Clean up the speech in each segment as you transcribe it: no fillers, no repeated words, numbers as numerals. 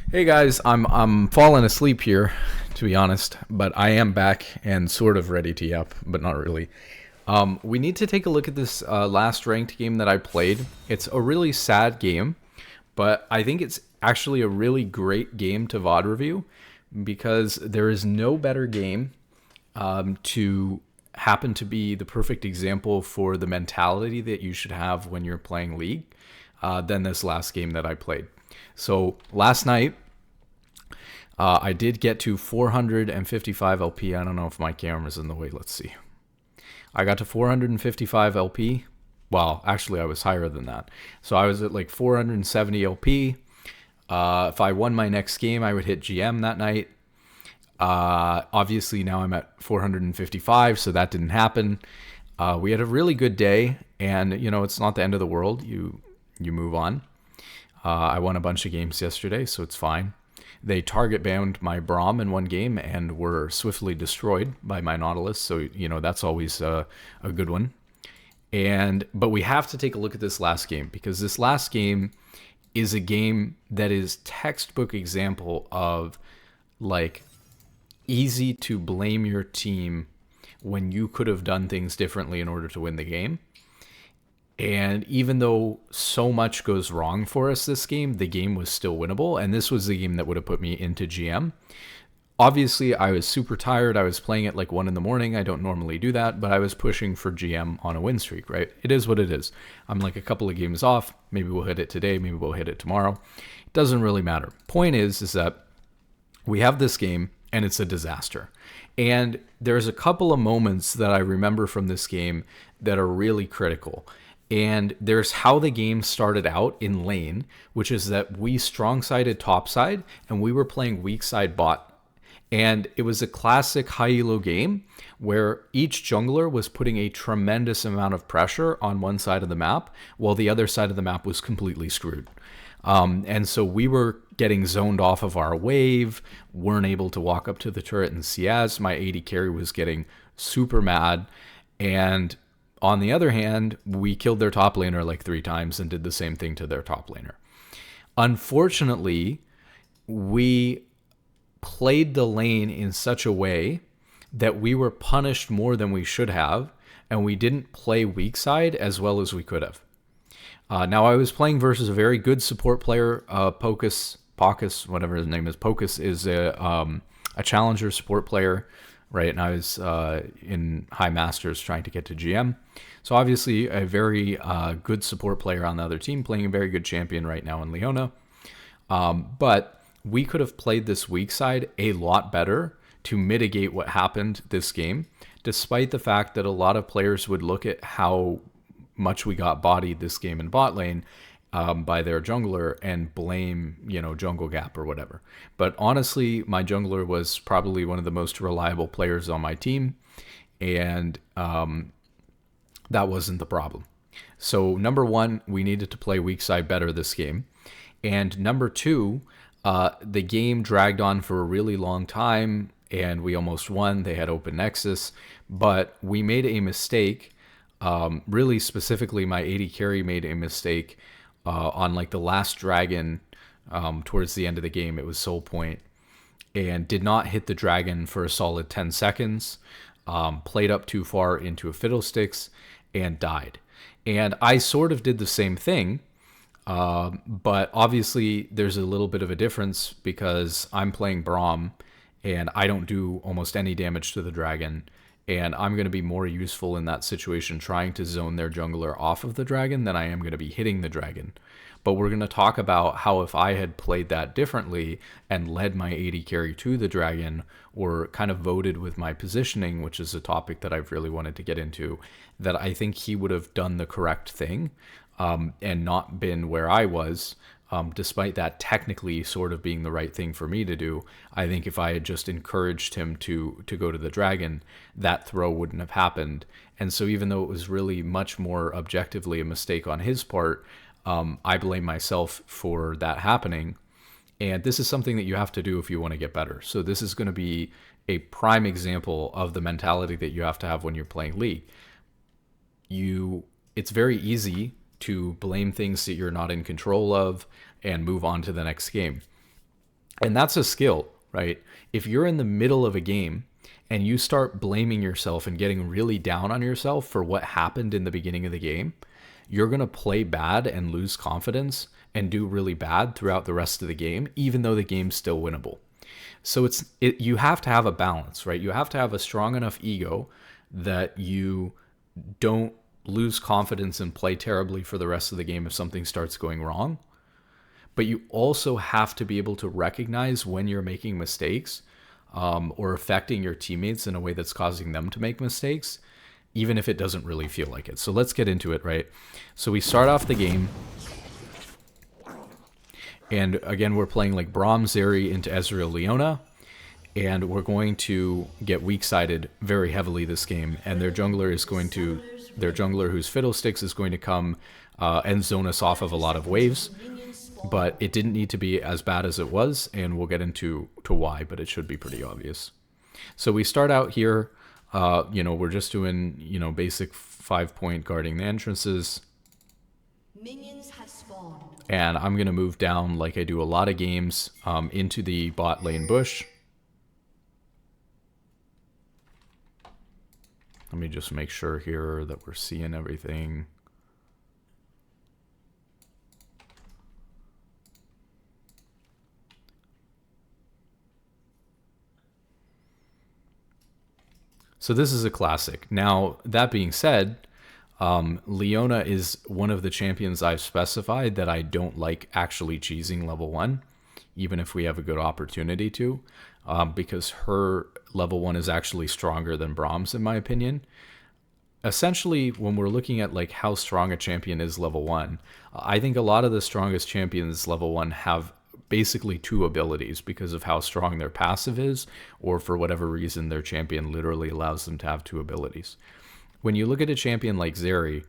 Hey guys, I'm falling asleep here, to be honest, but I am back and sort of ready to yap, but not really. We need to take a look at this last ranked game that I played. It's a really sad game, but I think it's actually a really great game to VOD review because there is no better game to happen to be the perfect example for the mentality that you should have when you're playing League than this last game that I played. So last night, I did get to 455 LP. I don't know if my camera's in the way. Let's see. I got to 455 LP. Well, actually, I was higher than that. So I was at like 470 LP. If I won my next game, I would hit GM that night. Obviously, now I'm at 455, so that didn't happen. We had a really good day, and you know it's not the end of the world. You move on. I won a bunch of games yesterday, so it's fine. They target banned my Braum in one game and were swiftly destroyed by my Nautilus, so you know that's always a good one. But we have to take a look at this last game because this last game is a game that is textbook example of like easy to blame your team when you could have done things differently in order to win the game. And even though so much goes wrong for us this game, the game was still winnable. And this was the game that would have put me into GM. Obviously, I was super tired. I was playing at like 1 in the morning. I don't normally do that, but I was pushing for GM on a win streak, right? It is what it is. I'm like a couple of games off. Maybe we'll hit it today. Maybe we'll hit it tomorrow. It doesn't really matter. Point is that we have this game and it's a disaster. And there's a couple of moments that I remember from this game that are really critical. And there's how the game started out in lane, which is that we strong-sided topside and we were playing weak-side bot. And it was a classic high elo game where each jungler was putting a tremendous amount of pressure on one side of the map while the other side of the map was completely screwed. And so we were getting zoned off of our wave, weren't able to walk up to the turret and CS. My AD carry was getting super mad. And on the other hand, we killed their top laner like 3 times and did the same thing to their top laner. Unfortunately, we played the lane in such a way that we were punished more than we should have, and we didn't play weak side as well as we could have. Now, I was playing versus a very good support player, Pocus, whatever his name is. Pocus is a challenger support player, right? And I was in High Masters trying to get to GM. So obviously a very good support player on the other team, playing a very good champion right now in Leona. But we could have played this weak side a lot better to mitigate what happened this game, despite the fact that a lot of players would look at how much we got bodied this game in bot lane by their jungler and blame, jungle gap or whatever. But honestly, my jungler was probably one of the most reliable players on my team, and that wasn't the problem. So number one, we needed to play weak side better this game. And number two, the game dragged on for a really long time and we almost won. They had open Nexus, but we made a mistake. Really specifically, my AD carry made a mistake on like the last dragon towards the end of the game. It was Soul Point and did not hit the dragon for a solid 10 seconds. Played up too far into a fiddlesticks and died. And I sort of did the same thing, but obviously there's a little bit of a difference because I'm playing Braum and I don't do almost any damage to the dragon. And I'm going to be more useful in that situation trying to zone their jungler off of the dragon than I am going to be hitting the dragon. But we're going to talk about how if I had played that differently and led my AD carry to the dragon or kind of voted with my positioning, which is a topic that I've really wanted to get into, that I think he would have done the correct thing and not been where I was. Despite that technically sort of being the right thing for me to do, I think if I had just encouraged him to go to the dragon, that throw wouldn't have happened. And so even though it was really much more objectively a mistake on his part, I blame myself for that happening. And this is something that you have to do if you want to get better. So this is going to be a prime example of the mentality that you have to have when you're playing League. It's very easy to blame things that you're not in control of and move on to the next game. And that's a skill, right? If you're in the middle of a game and you start blaming yourself and getting really down on yourself for what happened in the beginning of the game, you're going to play bad and lose confidence and do really bad throughout the rest of the game, even though the game's still winnable. So you have to have a balance, right? You have to have a strong enough ego that you don't lose confidence and play terribly for the rest of the game if something starts going wrong. But you also have to be able to recognize when you're making mistakes or affecting your teammates in a way that's causing them to make mistakes, even if it doesn't really feel like it. So let's get into it, right? So we start off the game. And again, we're playing like Braum, Zeri into Ezreal, Leona. And we're going to get weak-sided very heavily this game. And their jungler who's Fiddlesticks is going to come and zone us off of a lot of waves. But it didn't need to be as bad as it was, and we'll get into why, but it should be pretty obvious. So we start out here, we're just doing, basic 5-point guarding the entrances. Minions have spawned. And I'm going to move down like I do a lot of games into the bot lane bush. Let me just make sure here that we're seeing everything. So this is a classic. Now, that being said, Leona is one of the champions I've specified that I don't like actually cheesing level 1, even if we have a good opportunity to, because her level 1 is actually stronger than Braum's, in my opinion. Essentially, when we're looking at like how strong a champion is level 1, I think a lot of the strongest champions level 1 have basically 2 abilities because of how strong their passive is, or for whatever reason their champion literally allows them to have 2 abilities. When you look at a champion like Zeri,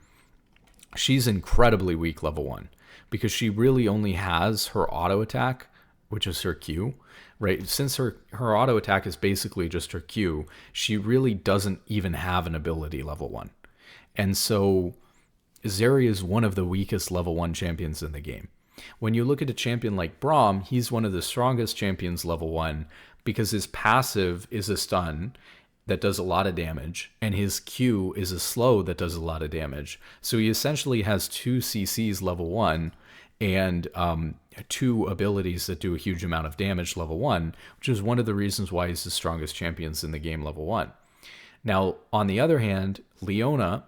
she's incredibly weak level 1 because she really only has her auto attack, which is her Q, right? Since her auto attack is basically just her Q, she really doesn't even have an ability level 1. And so Zeri is one of the weakest level 1 champions in the game. When you look at a champion like Braum, he's one of the strongest champions level 1 because his passive is a stun that does a lot of damage, and his Q is a slow that does a lot of damage. So he essentially has 2 CCs level 1 and 2 abilities that do a huge amount of damage level 1, which is one of the reasons why he's the strongest champions in the game level 1. Now, on the other hand, Leona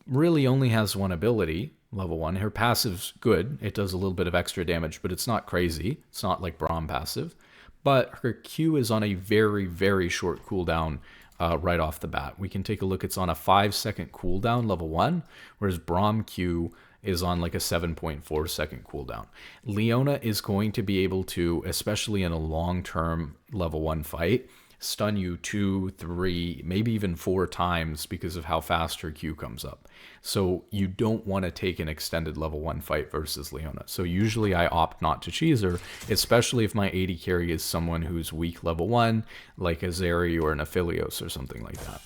really only has 1 ability, level 1. Her passive's good. It does a little bit of extra damage, but it's not crazy. It's not like Braum passive. But her Q is on a very, very short cooldown right off the bat. We can take a look. It's on a 5-second cooldown, level 1, whereas Braum Q is on like a 7.4-second cooldown. Leona is going to be able to, especially in a long-term level 1 fight, stun you 2, 3, maybe even 4 times because of how fast her Q comes up. So you don't want to take an extended level 1 fight versus Leona. So usually I opt not to cheese her, especially if my AD carry is someone who's weak level 1, like a Zeri or an Aphelios or something like that.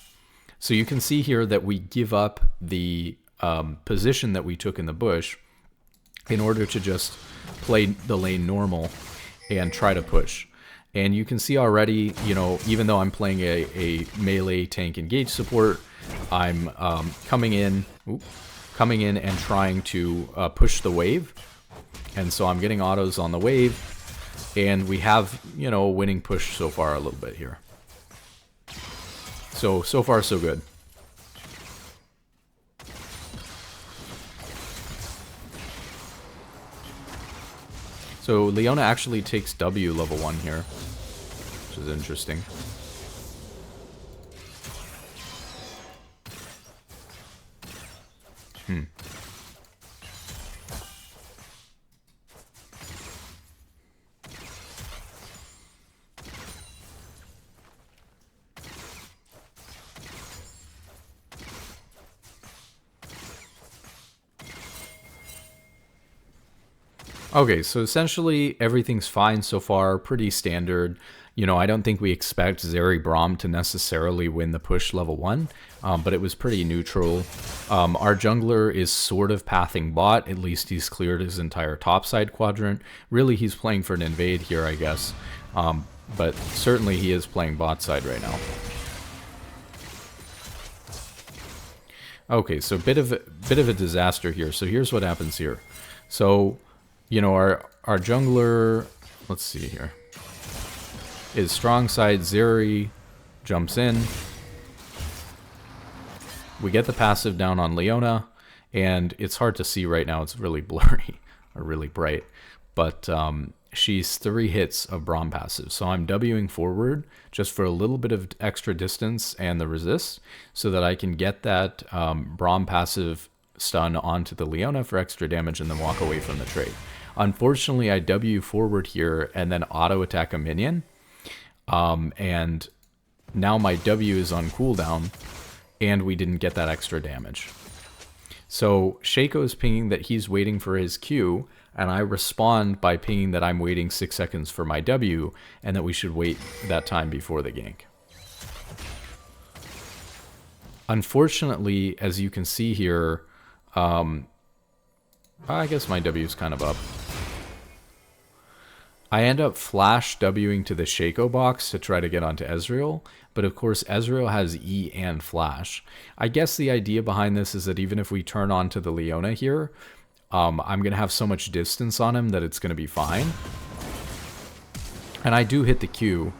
So you can see here that we give up the position that we took in the bush in order to just play the lane normal and try to push. And you can see already, even though I'm playing a melee tank engage support, I'm coming in and trying to push the wave. And so I'm getting autos on the wave. And we have, a winning push so far a little bit here. So far so good. So Leona actually takes W level 1 here, which is interesting. Okay, so essentially everything's fine so far, pretty standard. You know, I don't think we expect Zeri Braum to necessarily win the push level 1, but it was pretty neutral. Our jungler is sort of pathing bot, at least he's cleared his entire topside quadrant. Really, he's playing for an invade here, I guess, but certainly he is playing bot side right now. Okay, so bit of a disaster here. So here's what happens here. So, you know, our jungler, let's see here, is strong side. Zeri jumps in. We get the passive down on Leona, and it's hard to see right now. It's really blurry, or really bright. But she's 3 hits of Braum passive. So I'm Wing forward just for a little bit of extra distance and the resist so that I can get that Braum passive stun onto the Leona for extra damage and then walk away from the trade. Unfortunately, I W forward here and then auto attack a minion. And now my W is on cooldown and we didn't get that extra damage. So Shaco's pinging that he's waiting for his Q, and I respond by pinging that I'm waiting 6 seconds for my W and that we should wait that time before the gank. Unfortunately, as you can see here, I guess my W is kind of up. I end up flash Wing to the Shaco box to try to get onto Ezreal, but of course Ezreal has E and flash. I guess the idea behind this is that even if we turn on to the Leona here, I'm going to have so much distance on him that it's going to be fine. And I do hit the Q,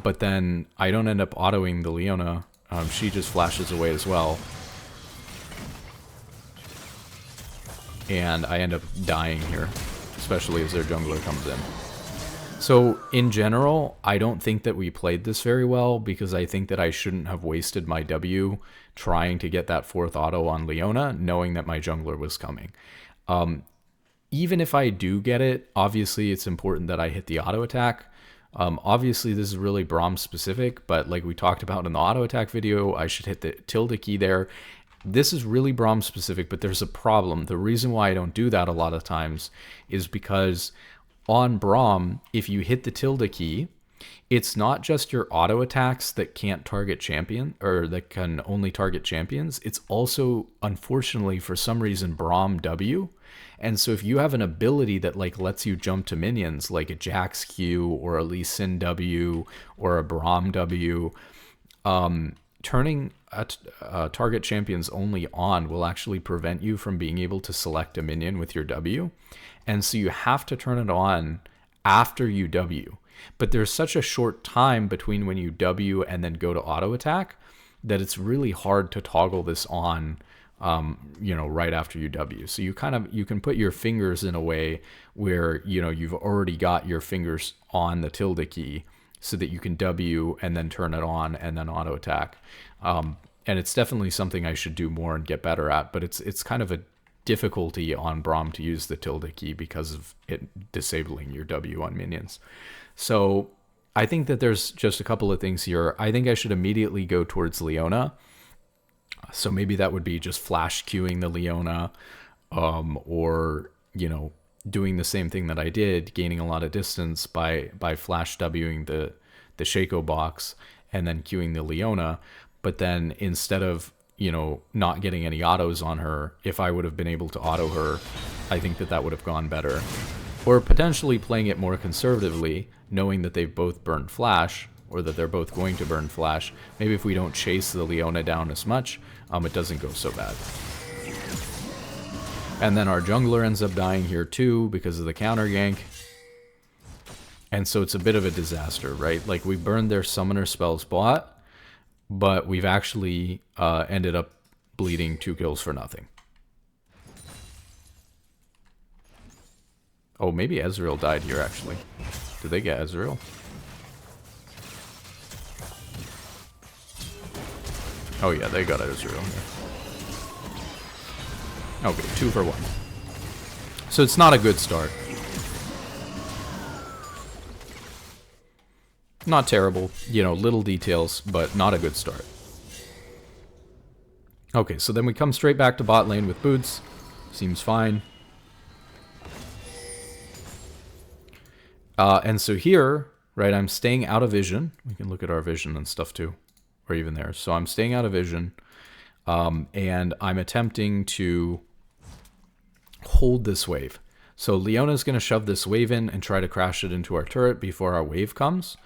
but then I don't end up autoing the Leona. She just flashes away as well. And I end up dying here, especially as their jungler comes in. So, in general, I don't think that we played this very well because I think that I shouldn't have wasted my W trying to get that 4th auto on Leona, knowing that my jungler was coming. Even if I do get it, obviously it's important that I hit the auto attack. Obviously this is really Braum specific, but like we talked about in the auto attack video, I should hit the tilde key there. This is really Braum specific, but there's a problem. The reason why I don't do that a lot of times is because on Braum, if you hit the tilde key, it's not just your auto attacks that can't target champion, or that can only target champions. It's also, unfortunately, for some reason, Braum W. And so if you have an ability that like lets you jump to minions, like a Jax Q or a Lee Sin W or a Braum W, turning target champions only on will actually prevent you from being able to select a minion with your W. And so you have to turn it on after you W. But there's such a short time between when you W and then go to auto attack that it's really hard to toggle this on, you know, right after you W. So you can put your fingers in a way where, you know, you've already got your fingers on the tilde key so that you can W and then turn it on and then auto attack. And it's definitely something I should do more and get better at, but it's kind of a difficulty on Braum to use the tilde key because of it disabling your W on minions. So I think that there's just a couple of things here. I think I should immediately go towards Leona. So maybe that would be just flash queuing the Leona, or, you know, doing the same thing that I did, gaining a lot of distance by flash Wing the Shaco box and then queuing the Leona. But then instead of, you know, not getting any autos on her, if I would have been able to auto her, I think that would have gone better. Or potentially playing it more conservatively, knowing that they've both burned flash, or that they're both going to burn flash. Maybe if we don't chase the Leona down as much, it doesn't go so bad. And then our jungler ends up dying here too because of the counter gank. And so it's a bit of a disaster, right? Like, we burned their summoner spells bot, but we've actually ended up bleeding 2 kills for nothing. Oh, maybe Ezreal died here, actually. Did they get Ezreal? Oh yeah, they got Ezreal here. Okay, 2 for 1. So it's not a good start. Not terrible, you know, little details, but not a good start. Okay, so then we come straight back to bot lane with boots. Seems fine. And so here, right, I'm staying out of vision. We can look at our vision and stuff too, or even there. So I'm staying out of vision, and I'm attempting to hold this wave. So Leona's going to shove this wave in and try to crash it into our turret before our wave comes.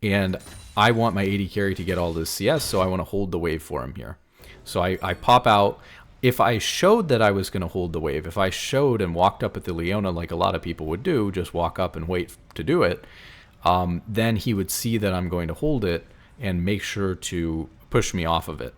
And I want my AD carry to get all this CS, so I want to hold the wave for him here. So I pop out. If I showed that I was going to hold the wave, if I showed and walked up at the Leona like a lot of people would do, just walk up and wait to do it, then he would see that I'm going to hold it and make sure to push me off of it.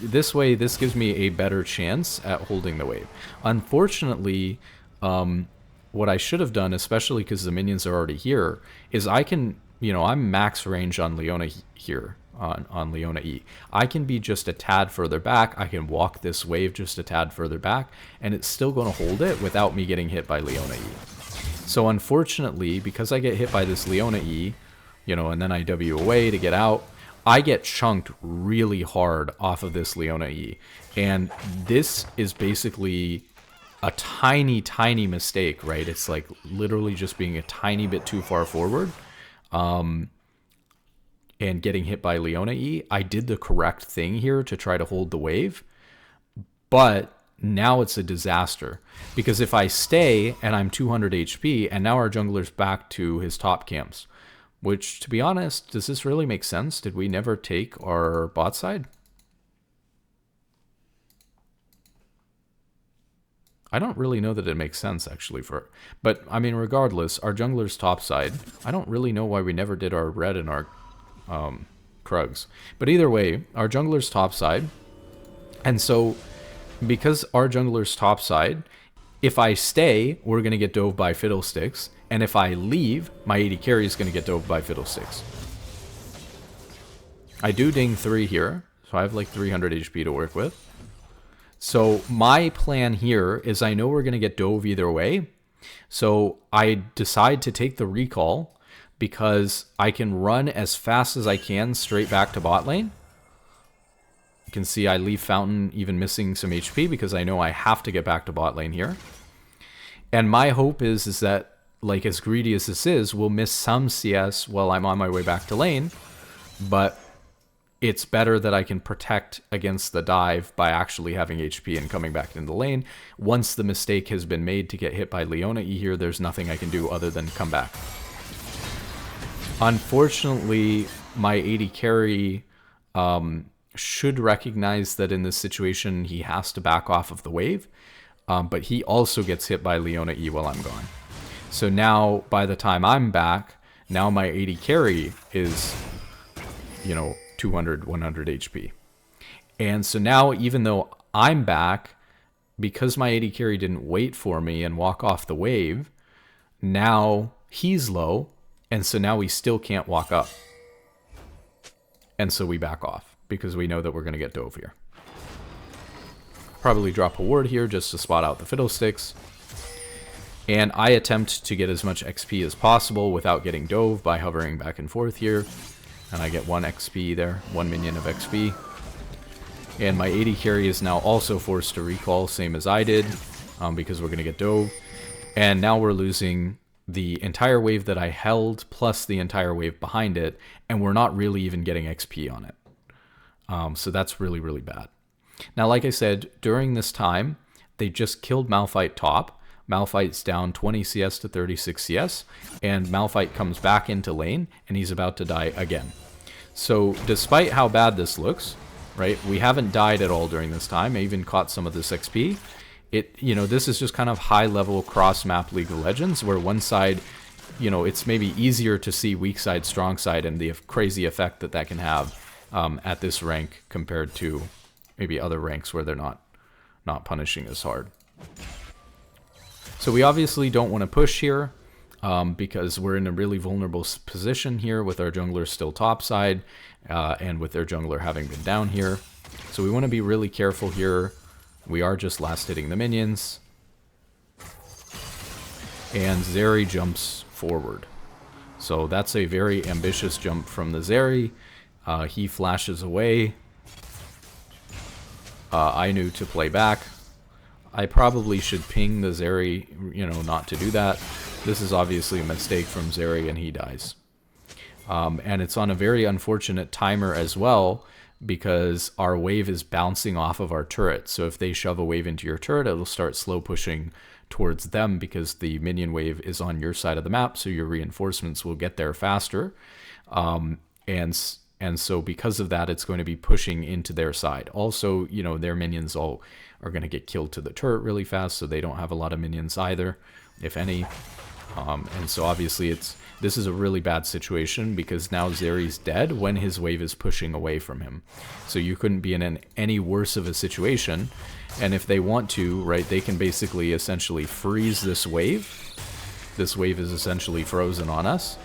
This way, this gives me a better chance at holding the wave. Unfortunately, what I should have done, especially because the minions are already here, is I can, I'm max range on Leona here. On Leona E. I can be just a tad further back. I can walk this wave just a tad further back, and it's still going to hold it without me getting hit by Leona E. So unfortunately, because I get hit by this Leona E, and then I W away to get out, I get chunked really hard off of this Leona E. And this is basically a tiny, tiny mistake, right? It's like literally just being a tiny bit too far forward. And getting hit by Leona E. I did the correct thing here to try to hold the wave, but now it's a disaster, because if I stay and I'm 200 HP and now our jungler's back to his top camps, which, to be honest, does this really make sense? Did we never take our bot side? I don't really know that it makes sense, actually, but I mean, regardless, our jungler's top side, I don't really know why we never did our red and our Krugs. But either way, our jungler's topside. And so, because our jungler's topside, if I stay, we're going to get dove by Fiddlesticks. And if I leave, my AD carry is going to get dove by Fiddlesticks. I do ding 3 here, so I have like 300 HP to work with. So my plan here is I know we're going to get dove either way. So I decide to take the recall, because I can run as fast as I can straight back to bot lane. You can see I leave Fountain even missing some HP because I know I have to get back to bot lane here. And my hope is that, like, as greedy as this is, we'll miss some CS while I'm on my way back to lane. But it's better that I can protect against the dive by actually having HP and coming back into the lane. Once the mistake has been made to get hit by Leona E here, there's nothing I can do other than come back. Unfortunately, my AD carry should recognize that in this situation he has to back off of the wave, but he also gets hit by Leona E while I'm gone. So now, by the time I'm back, now my AD carry is, 200, 100 HP. And so now, even though I'm back, because my AD carry didn't wait for me and walk off the wave, now he's low. And so now we still can't walk up. And so we back off, because we know that we're going to get dove here. Probably drop a ward here just to spot out the Fiddlesticks. And I attempt to get as much XP as possible without getting dove by hovering back and forth here. And I get 1 XP there, 1 minion of XP. And my AD carry is now also forced to recall, same as I did, because we're going to get dove. And now we're losing the entire wave that I held plus the entire wave behind it, and we're not really even getting XP on it. So that's really, really bad. Now, like I said, during this time, they just killed Malphite top. Malphite's down 20 CS to 36 CS, and Malphite comes back into lane, and he's about to die again. So despite how bad this looks, right, we haven't died at all during this time. I even caught some of this XP. This is just kind of high-level cross-map League of Legends, where one side, it's maybe easier to see weak side, strong side, and the crazy effect that can have at this rank compared to maybe other ranks where they're not punishing as hard. So we obviously don't want to push here, because we're in a really vulnerable position here with our jungler still topside, and with their jungler having been down here. So we want to be really careful here. We are just last hitting the minions. And Zeri jumps forward. So that's a very ambitious jump from the Zeri. He flashes away. I knew to play back. I probably should ping the Zeri, not to do that. This is obviously a mistake from Zeri, and he dies. And it's on a very unfortunate timer as well, because our wave is bouncing off of our turret. So if they shove a wave into your turret, it'll start slow pushing towards them because the minion wave is on your side of the map, so your reinforcements will get there faster. And so because of that, it's going to be pushing into their side. Also, you know, their minions all are going to get killed to the turret really fast, so they don't have a lot of minions either, if any. And so obviously this is a really bad situation because now Zeri's dead when his wave is pushing away from him. So you couldn't be in any worse of a situation. And if they want to, right, they can basically essentially freeze this wave. This wave is essentially frozen on us.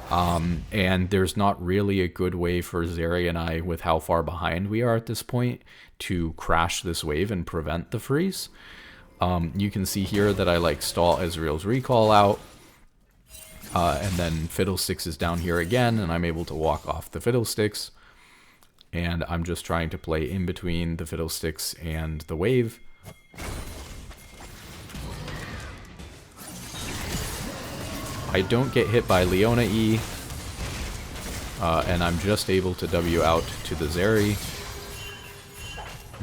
And there's not really a good way for Zeri and I, with how far behind we are at this point, to crash this wave and prevent the freeze. You can see here that I like stall Ezreal's recall out. And then Fiddlesticks is down here again, and I'm able to walk off the Fiddlesticks. And I'm just trying to play in between the Fiddlesticks and the wave. I don't get hit by Leona E. And I'm just able to W out to the Zeri.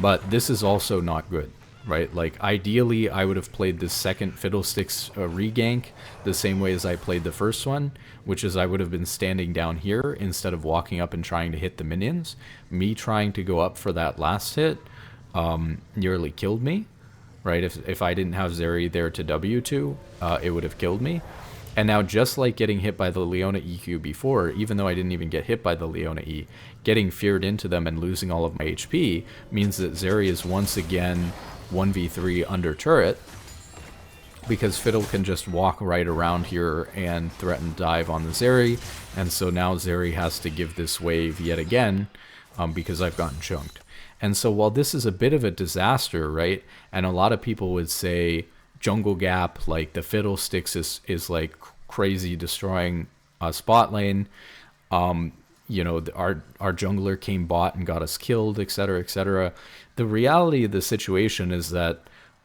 But this is also not good, right? Like, ideally, I would have played this second Fiddlesticks regank the same way as I played the first one, which is I would have been standing down here instead of walking up and trying to hit the minions. Me trying to go up for that last hit nearly killed me, right? If I didn't have Zeri there to W to, it would have killed me. And now, just like getting hit by the Leona EQ before, even though I didn't even get hit by the Leona E, getting feared into them and losing all of my HP means that Zeri is once again 1v3 under turret, because Fiddle can just walk right around here and threaten dive on the Zeri, and so now Zeri has to give this wave yet again because I've gotten chunked. And so while this is a bit of a disaster, right, and a lot of people would say jungle gap, like the Fiddlesticks is like crazy destroying spot lane, you know, our jungler came bot and got us killed, etc., etc. The reality of the situation is that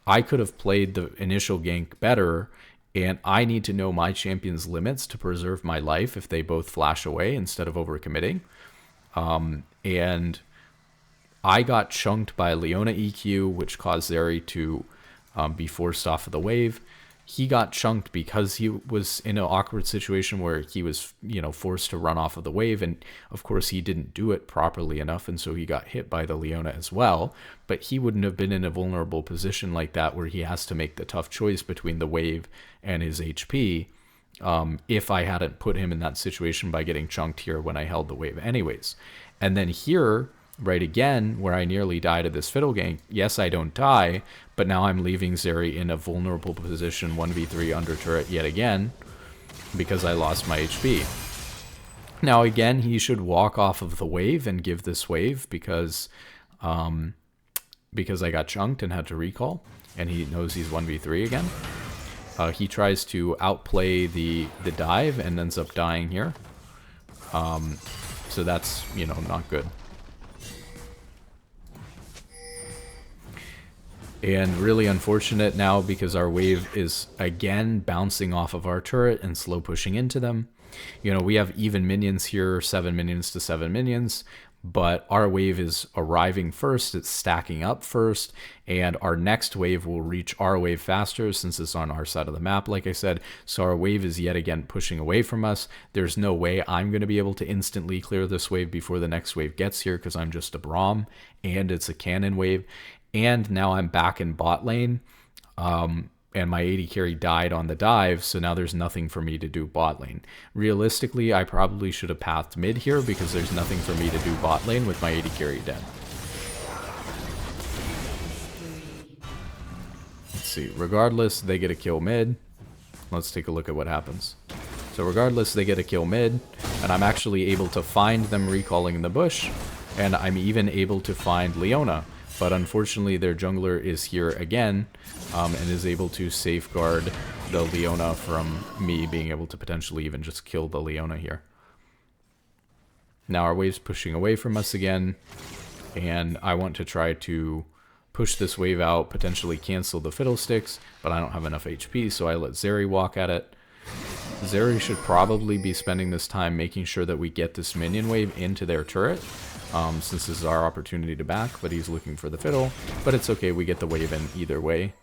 I could have played the initial gank better, and I need to know my champion's limits to preserve my life if they both flash away instead of overcommitting. And I got chunked by Leona EQ, which caused Zeri to be forced off of the wave. He got chunked because he was in an awkward situation where he was, you know, forced to run off of the wave, and of course he didn't do it properly enough, and so he got hit by the Leona as well. But he wouldn't have been in a vulnerable position like that where he has to make the tough choice between the wave and his HP if I hadn't put him in that situation by getting chunked here when I held the wave anyways. And then here, right again, where I nearly died of this Fiddle gank, yes, I don't die, but now I'm leaving Zeri in a vulnerable position 1v3 under turret yet again because I lost my HP. Now again, he should walk off of the wave and give this wave because I got chunked and had to recall, and he knows he's 1v3 again. He tries to outplay the dive and ends up dying here. So that's, you know, not good. And really unfortunate now because our wave is again bouncing off of our turret and slow pushing into them. You know, we have even minions here, 7 minions to 7 minions, but our wave is arriving first, it's stacking up first, and our next wave will reach our wave faster since it's on our side of the map, like I said. So our wave is yet again pushing away from us. There's no way I'm going to be able to instantly clear this wave before the next wave gets here because I'm just a Braum, and it's a cannon wave. And now I'm back in bot lane, and my AD carry died on the dive, so now there's nothing for me to do bot lane. Realistically, I probably should have pathed mid here because there's nothing for me to do bot lane with my AD carry dead. Let's see. Regardless, they get a kill mid. Let's take a look at what happens. So regardless, they get a kill mid, and I'm actually able to find them recalling in the bush, and I'm even able to find Leona. But unfortunately, their jungler is here again, and is able to safeguard the Leona from me being able to potentially even just kill the Leona here. Now our wave's pushing away from us again, and I want to try to push this wave out, potentially cancel the Fiddlesticks, but I don't have enough HP, so I let Zeri walk at it. Zeri should probably be spending this time making sure that we get this minion wave into their turret, since this is our opportunity to back, but he's looking for the fiddle. But it's okay, we get the wave in either way.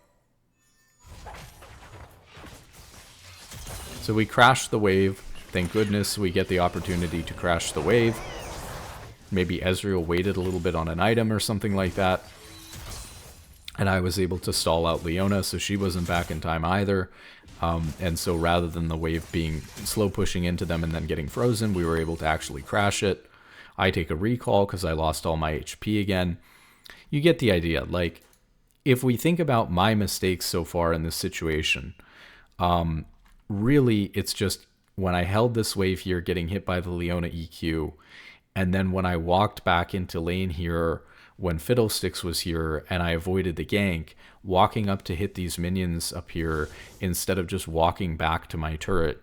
So we crash the wave. Thank goodness we get the opportunity to crash the wave. Maybe Ezreal waited a little bit on an item or something like that. And I was able to stall out Leona, so she wasn't back in time either. And so rather than the wave being slow pushing into them and then getting frozen, we were able to actually crash it. I take a recall because I lost all my HP again. You get the idea. Like, if we think about my mistakes so far in this situation, really it's just when I held this wave here getting hit by the Leona EQ, and then when I walked back into lane here when Fiddlesticks was here and I avoided the gank, walking up to hit these minions up here instead of just walking back to my turret,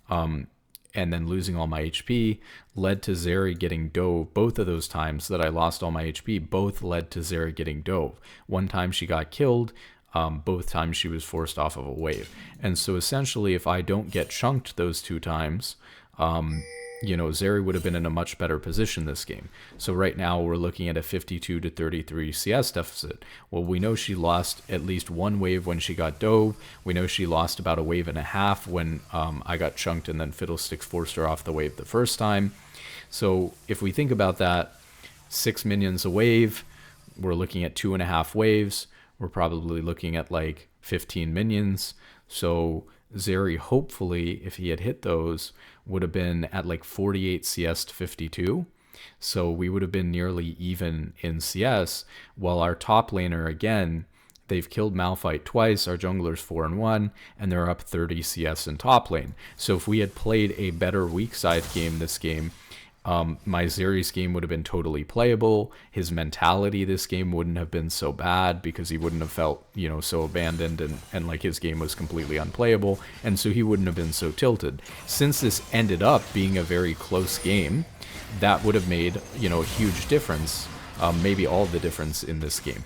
and then losing all my HP, led to Zeri getting dove. Both of those times that I lost all my HP, both led to Zeri getting dove. One time she got killed, both times she was forced off of a wave. And so essentially, if I don't get chunked those two times, Zeri would have been in a much better position this game. So right now we're looking at a 52 to 33 CS deficit. Well, we know she lost at least one wave when she got dove. We know she lost about a wave and a half when I got chunked and then Fiddlesticks forced her off the wave the first time. So if we think about that, 6 minions a wave, we're looking at 2.5 waves. We're probably looking at like 15 minions. So Zeri, hopefully, if he had hit those, would have been at like 48 CS to 52. So we would have been nearly even in CS, while our top laner, again, they've killed Malphite twice, our jungler's 4-1, and they're up 30 CS in top lane. So if we had played a better weak side game this game, my Zeri's game would have been totally playable. His mentality this game wouldn't have been so bad because he wouldn't have felt, so abandoned and like his game was completely unplayable. And so he wouldn't have been so tilted. Since this ended up being a very close game, that would have made, a huge difference, maybe all the difference in this game.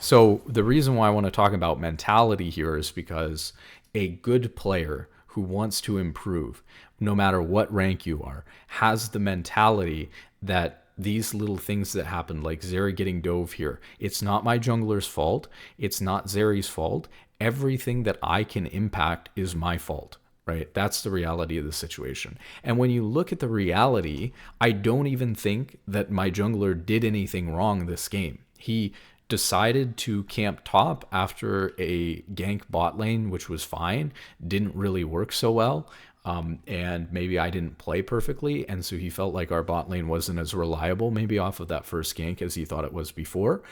So the reason why I want to talk about mentality here is because a good player who wants to improve, no matter what rank you are, has the mentality that these little things that happen, like Zeri getting dove here, it's not my jungler's fault. It's not Zeri's fault. Everything that I can impact is my fault, right? That's the reality of the situation. And when you look at the reality, I don't even think that my jungler did anything wrong this game. He decided to camp top after a gank bot lane, which was fine, didn't really work so well. And maybe I didn't play perfectly, and so he felt like our bot lane wasn't as reliable maybe off of that first gank as he thought it was before.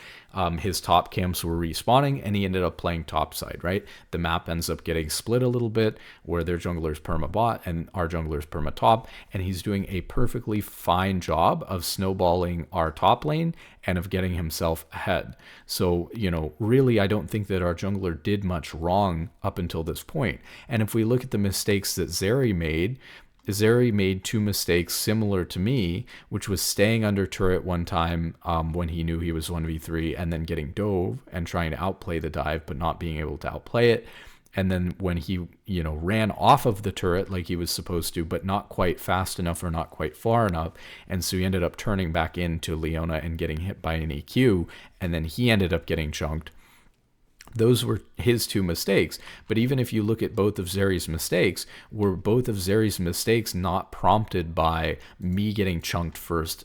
His top camps were respawning, and he ended up playing top side, right? The map ends up getting split a little bit, where their jungler's perma bot and our jungler's perma top, and he's doing a perfectly fine job of snowballing our top lane and of getting himself ahead. So, really, I don't think that our jungler did much wrong up until this point. And if we look at the mistakes that Zeri made two mistakes similar to me, which was staying under turret one time when he knew he was 1v3 and then getting dove and trying to outplay the dive but not being able to outplay it. And then when he, ran off of the turret like he was supposed to, but not quite fast enough or not quite far enough. And so he ended up turning back into Leona and getting hit by an EQ. And then he ended up getting chunked. Those were his two mistakes. But even if you look at both of Zeri's mistakes, were both of Zeri's mistakes not prompted by me getting chunked first,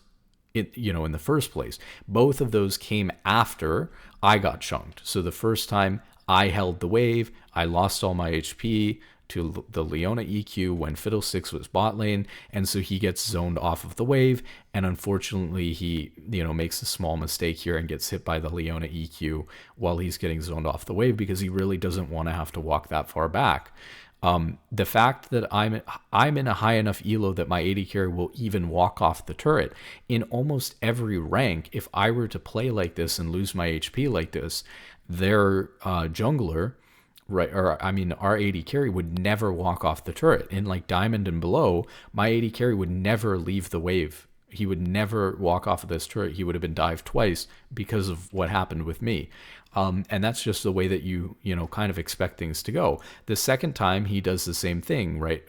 in the first place? Both of those came after I got chunked. So the first time I held the wave, I lost all my HP to the Leona EQ when Fiddlesticks was bot lane, and so he gets zoned off of the wave, and unfortunately he makes a small mistake here and gets hit by the Leona EQ while he's getting zoned off the wave because he really doesn't want to have to walk that far back. The fact that I'm in a high enough elo that my AD carry will even walk off the turret in almost every rank. If I were to play like this and lose my HP like this, their jungler, right, or I mean our AD carry would never walk off the turret. In like diamond and below, my AD carry would never leave the wave He would never walk off of this turret. He would have been dived twice because of what happened with me. And that's just the way that you kind of expect things to go. The second time he does the same thing, right?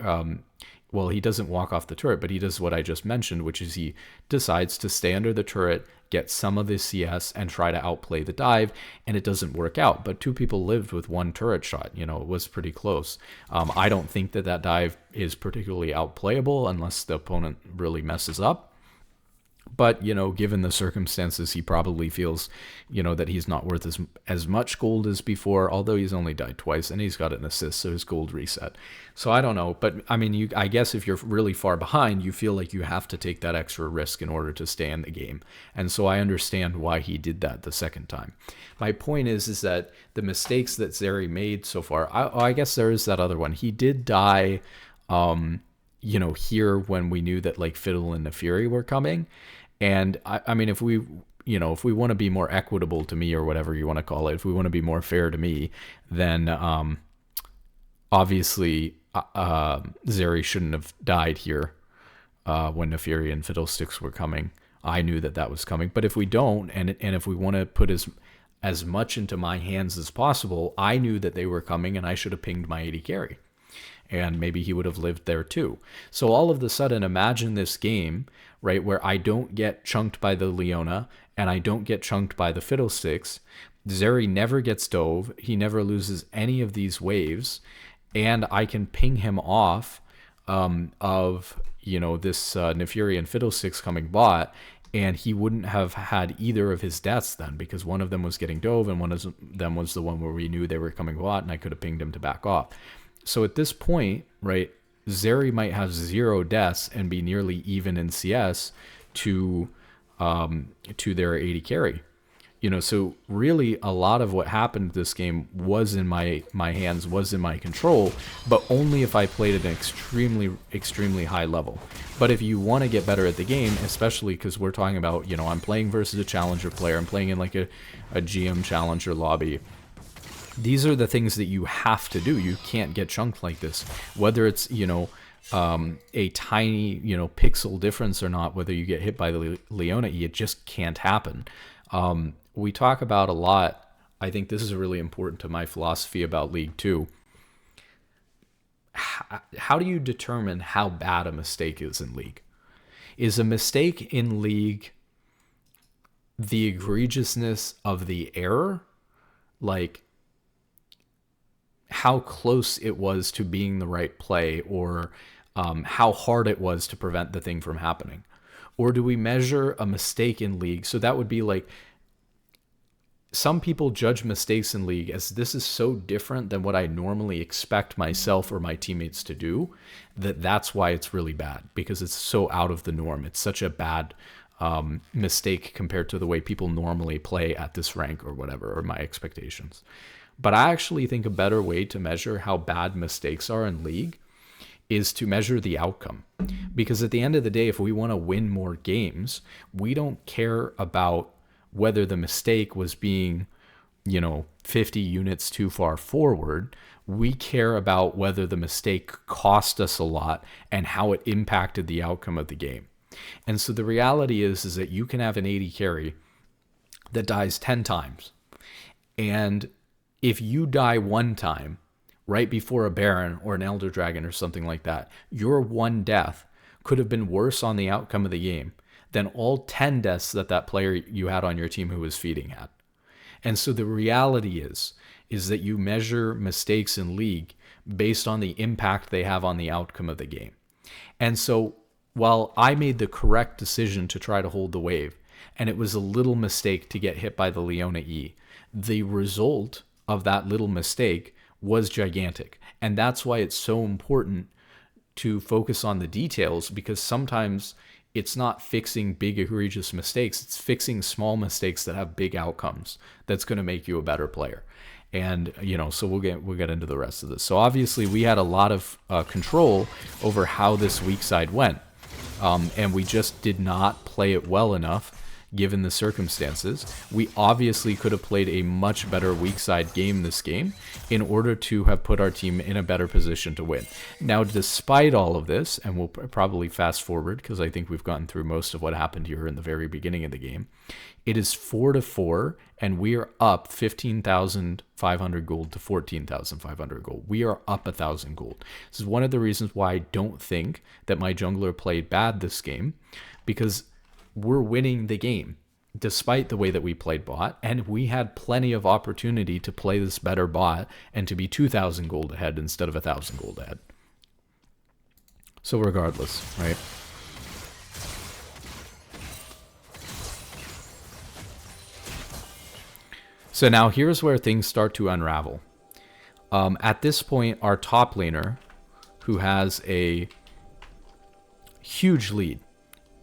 Well, he doesn't walk off the turret, but he does what I just mentioned, which is he decides to stay under the turret, get some of the CS, and try to outplay the dive, and it doesn't work out. But two people lived with one turret shot. It was pretty close. I don't think that dive is particularly outplayable unless the opponent really messes up. But, given the circumstances, he probably feels, that he's not worth as much gold as before, although he's only died twice and he's got an assist, so his gold reset. So I don't know. But, I mean, I guess if you're really far behind, you feel like you have to take that extra risk in order to stay in the game. And so I understand why he did that the second time. My point is that the mistakes that Zeri made so far, I guess there is that other one. He did die, here when we knew that, like, Fiddle and the Fury were coming. And I mean, if we want to be more equitable to me, or whatever you want to call it, if we want to be more fair to me, then obviously Zeri shouldn't have died here when the Fury and Fiddlesticks were coming. I knew that was coming. But if we don't, and if we want to put as much into my hands as possible, I knew that they were coming, and I should have pinged my AD carry. And maybe he would have lived there too. So all of a sudden, imagine this game, right, where I don't get chunked by the Leona and I don't get chunked by the Fiddlesticks. Zeri never gets dove. He never loses any of these waves. And I can ping him off of, this Nefuri and Fiddlesticks coming bot. And he wouldn't have had either of his deaths then, because one of them was getting dove and one of them was the one where we knew they were coming bot, and I could have pinged him to back off. So at this point, right, Zeri might have 0 deaths and be nearly even in CS to their AD carry. So really a lot of what happened this game was in my hands, was in my control, but only if I played at an extremely, extremely high level. But if you want to get better at the game, especially because we're talking about, I'm playing versus a challenger player, I'm playing in like a GM challenger lobby. These are the things that you have to do. You can't get chunked like this. Whether it's, a tiny, pixel difference or not, whether you get hit by the Leona E, it just can't happen. We talk about a lot. I think this is really important to my philosophy about League 2. How do you determine how bad a mistake is in League? Is a mistake in League the egregiousness of the error? Like, how close it was to being the right play, or how hard it was to prevent the thing from happening? Or do we measure a mistake in League? So that would be like, some people judge mistakes in League as this is so different than what I normally expect myself or my teammates to do, that's why it's really bad, because it's so out of the norm. It's such a bad mistake compared to the way people normally play at this rank or whatever, or my expectations. But I actually think a better way to measure how bad mistakes are in League is to measure the outcome. Because at the end of the day, if we want to win more games, we don't care about whether the mistake was being, 50 units too far forward. We care about whether the mistake cost us a lot and how it impacted the outcome of the game. And so the reality is that you can have an AD carry that dies 10 times. And if you die one time right before a Baron or an Elder Dragon or something like that, your one death could have been worse on the outcome of the game than all 10 deaths that player you had on your team who was feeding had. And so the reality is that you measure mistakes in League based on the impact they have on the outcome of the game. And so while I made the correct decision to try to hold the wave, and it was a little mistake to get hit by the Leona E, the result of that little mistake was gigantic. And that's why it's so important to focus on the details, because sometimes it's not fixing big egregious mistakes, it's fixing small mistakes that have big outcomes that's going to make you a better player. And so we'll get into the rest of this. So obviously we had a lot of control over how this weak side went, and we just did not play it well enough given the circumstances. We obviously could have played a much better weak side game this game in order to have put our team in a better position to win. Now, despite all of this, and we'll probably fast forward because I think we've gotten through most of what happened here in the very beginning of the game, it is 4-4, and we are up 15,500 gold to 14,500 gold. We are up 1,000 gold. This is one of the reasons why I don't think that my jungler played bad this game, because we're winning the game despite the way that we played bot, and we had plenty of opportunity to play this better bot and to be 2,000 gold ahead instead of 1,000 gold ahead. So regardless, right? So now here's where things start to unravel. At this point, our top laner, who has a huge lead.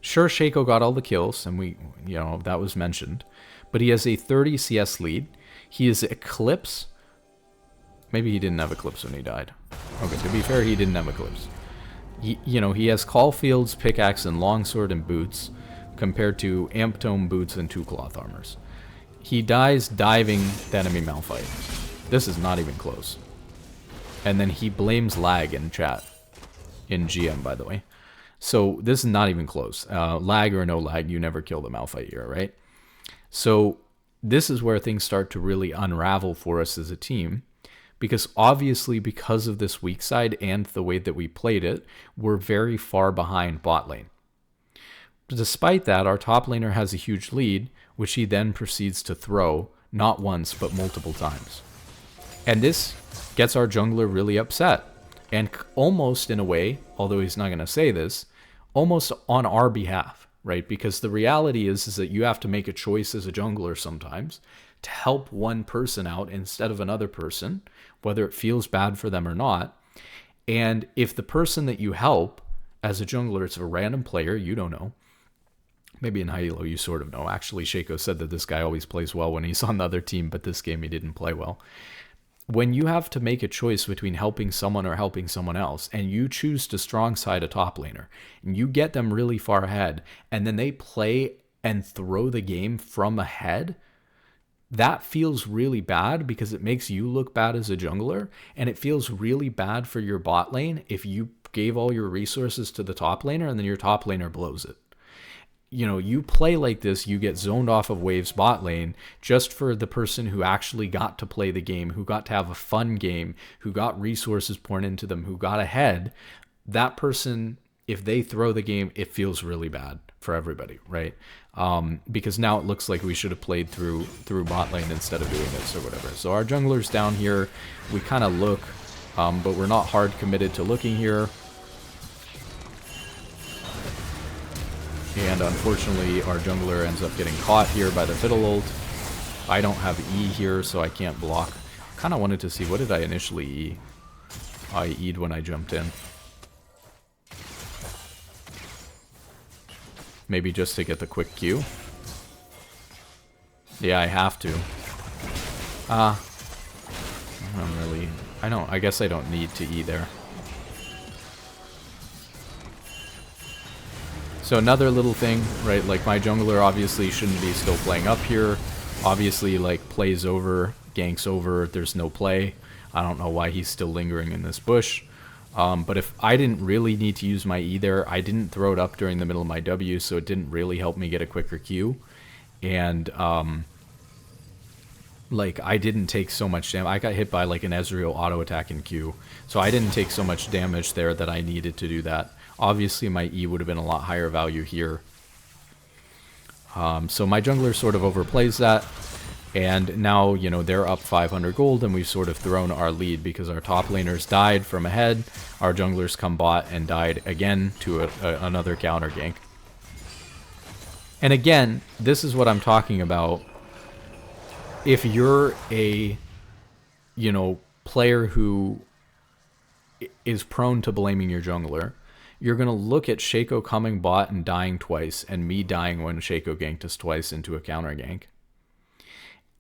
Sure, Shaco got all the kills, and that was mentioned, but he has a 30 CS lead. He is Eclipse. Maybe he didn't have Eclipse when he died. Okay, to be fair, he didn't have Eclipse. He has Caulfield's pickaxe and longsword and boots, compared to Amp Tome boots and 2 cloth armors. He dies diving the enemy Malphite. This is not even close. And then he blames lag in chat. In GM, by the way. So this is not even close. Lag or no lag, you never kill the Malphite here, right? So this is where things start to really unravel for us as a team. Because obviously, because of this weak side and the way that we played it, we're very far behind bot lane. Despite that, our top laner has a huge lead, which he then proceeds to throw, not once, but multiple times. And this gets our jungler really upset. And almost in a way, although he's not going to say this, almost on our behalf, right? Because the reality is that you have to make a choice as a jungler sometimes to help one person out instead of another person, whether it feels bad for them or not. And if the person that you help as a jungler is a random player, you don't know. Maybe in Hilo you sort of know. Actually, Shaco said that this guy always plays well when he's on the other team, but this game he didn't play well. When you have to make a choice between helping someone or helping someone else, and you choose to strong side a top laner, and you get them really far ahead, and then they play and throw the game from ahead, that feels really bad because it makes you look bad as a jungler, and it feels really bad for your bot lane if you gave all your resources to the top laner and then your top laner blows it. You play like this, you get zoned off of Wave's bot lane just for the person who actually got to play the game, who got to have a fun game, who got resources poured into them, who got ahead. That person, if they throw the game, it feels really bad for everybody, right? Because now it looks like we should have played through bot lane instead of doing this or whatever. So our jungler's down here. We kind of look, but we're not hard committed to looking here. And unfortunately, our jungler ends up getting caught here by the Fiddle ult. I don't have E here, so I can't block. Kind of wanted to see, what did I initially E? I E'd when I jumped in. Maybe just to get the quick Q. Yeah, I have to. I guess I don't need to E there. So another little thing, right, like my jungler obviously shouldn't be still playing up here. Obviously, like, plays over, ganks over, there's no play. I don't know why he's still lingering in this bush. But if I didn't really need to use my E there, I didn't throw it up during the middle of my W, so it didn't really help me get a quicker Q. And, like, I didn't take so much damage. I got hit by, like, an Ezreal auto attack in Q. So I didn't take so much damage there that I needed to do that. Obviously, my E would have been a lot higher value here. So my jungler sort of overplays that. And now, they're up 500 gold, and we've sort of thrown our lead because our top laners died from ahead. Our junglers come bot and died again to another counter gank. And again, this is what I'm talking about. If you're a, player who is prone to blaming your jungler, you're going to look at Shaco coming bot and dying twice, and me dying when Shaco ganked us twice into a counter gank.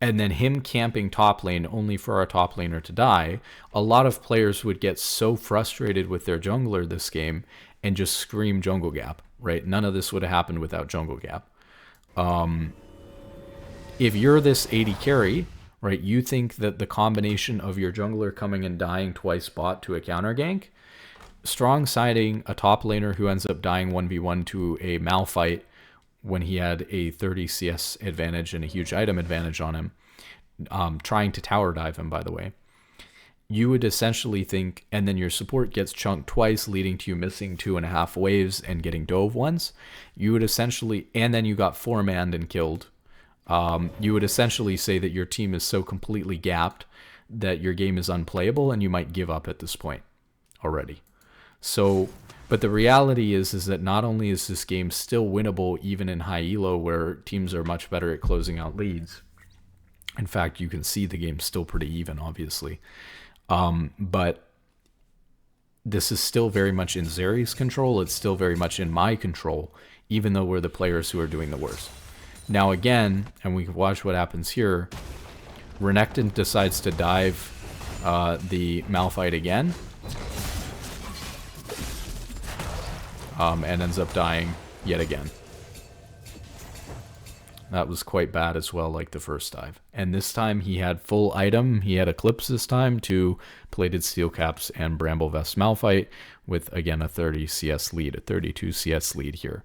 And then him camping top lane only for our top laner to die. A lot of players would get so frustrated with their jungler this game and just scream jungle gap, right? None of this would have happened without jungle gap. If you're this AD carry, right, you think that the combination of your jungler coming and dying twice bot to a counter gank, strong siding a top laner who ends up dying 1v1 to a Malphite when he had a 30 CS advantage and a huge item advantage on him, trying to tower dive him, by the way, you would essentially think, and then your support gets chunked twice, leading to you missing 2.5 waves and getting dove once. You would essentially, and then you got 4-manned and killed. You would essentially say that your team is so completely gapped that your game is unplayable and you might give up at this point already. So, but the reality is that not only is this game still winnable even in high elo where teams are much better at closing out leads. In fact, you can see the game's still pretty even, obviously. But this is still very much in Zeri's control. It's still very much in my control, even though we're the players who are doing the worst. Now again, and we can watch what happens here, Renekton decides to dive the Malphite again. And ends up dying yet again. That was quite bad as well, like the first dive. And this time he had full item. He had Eclipse this time, 2 plated steel caps and Bramble Vest Malphite with, again, a 30 CS lead, a 32 CS lead here.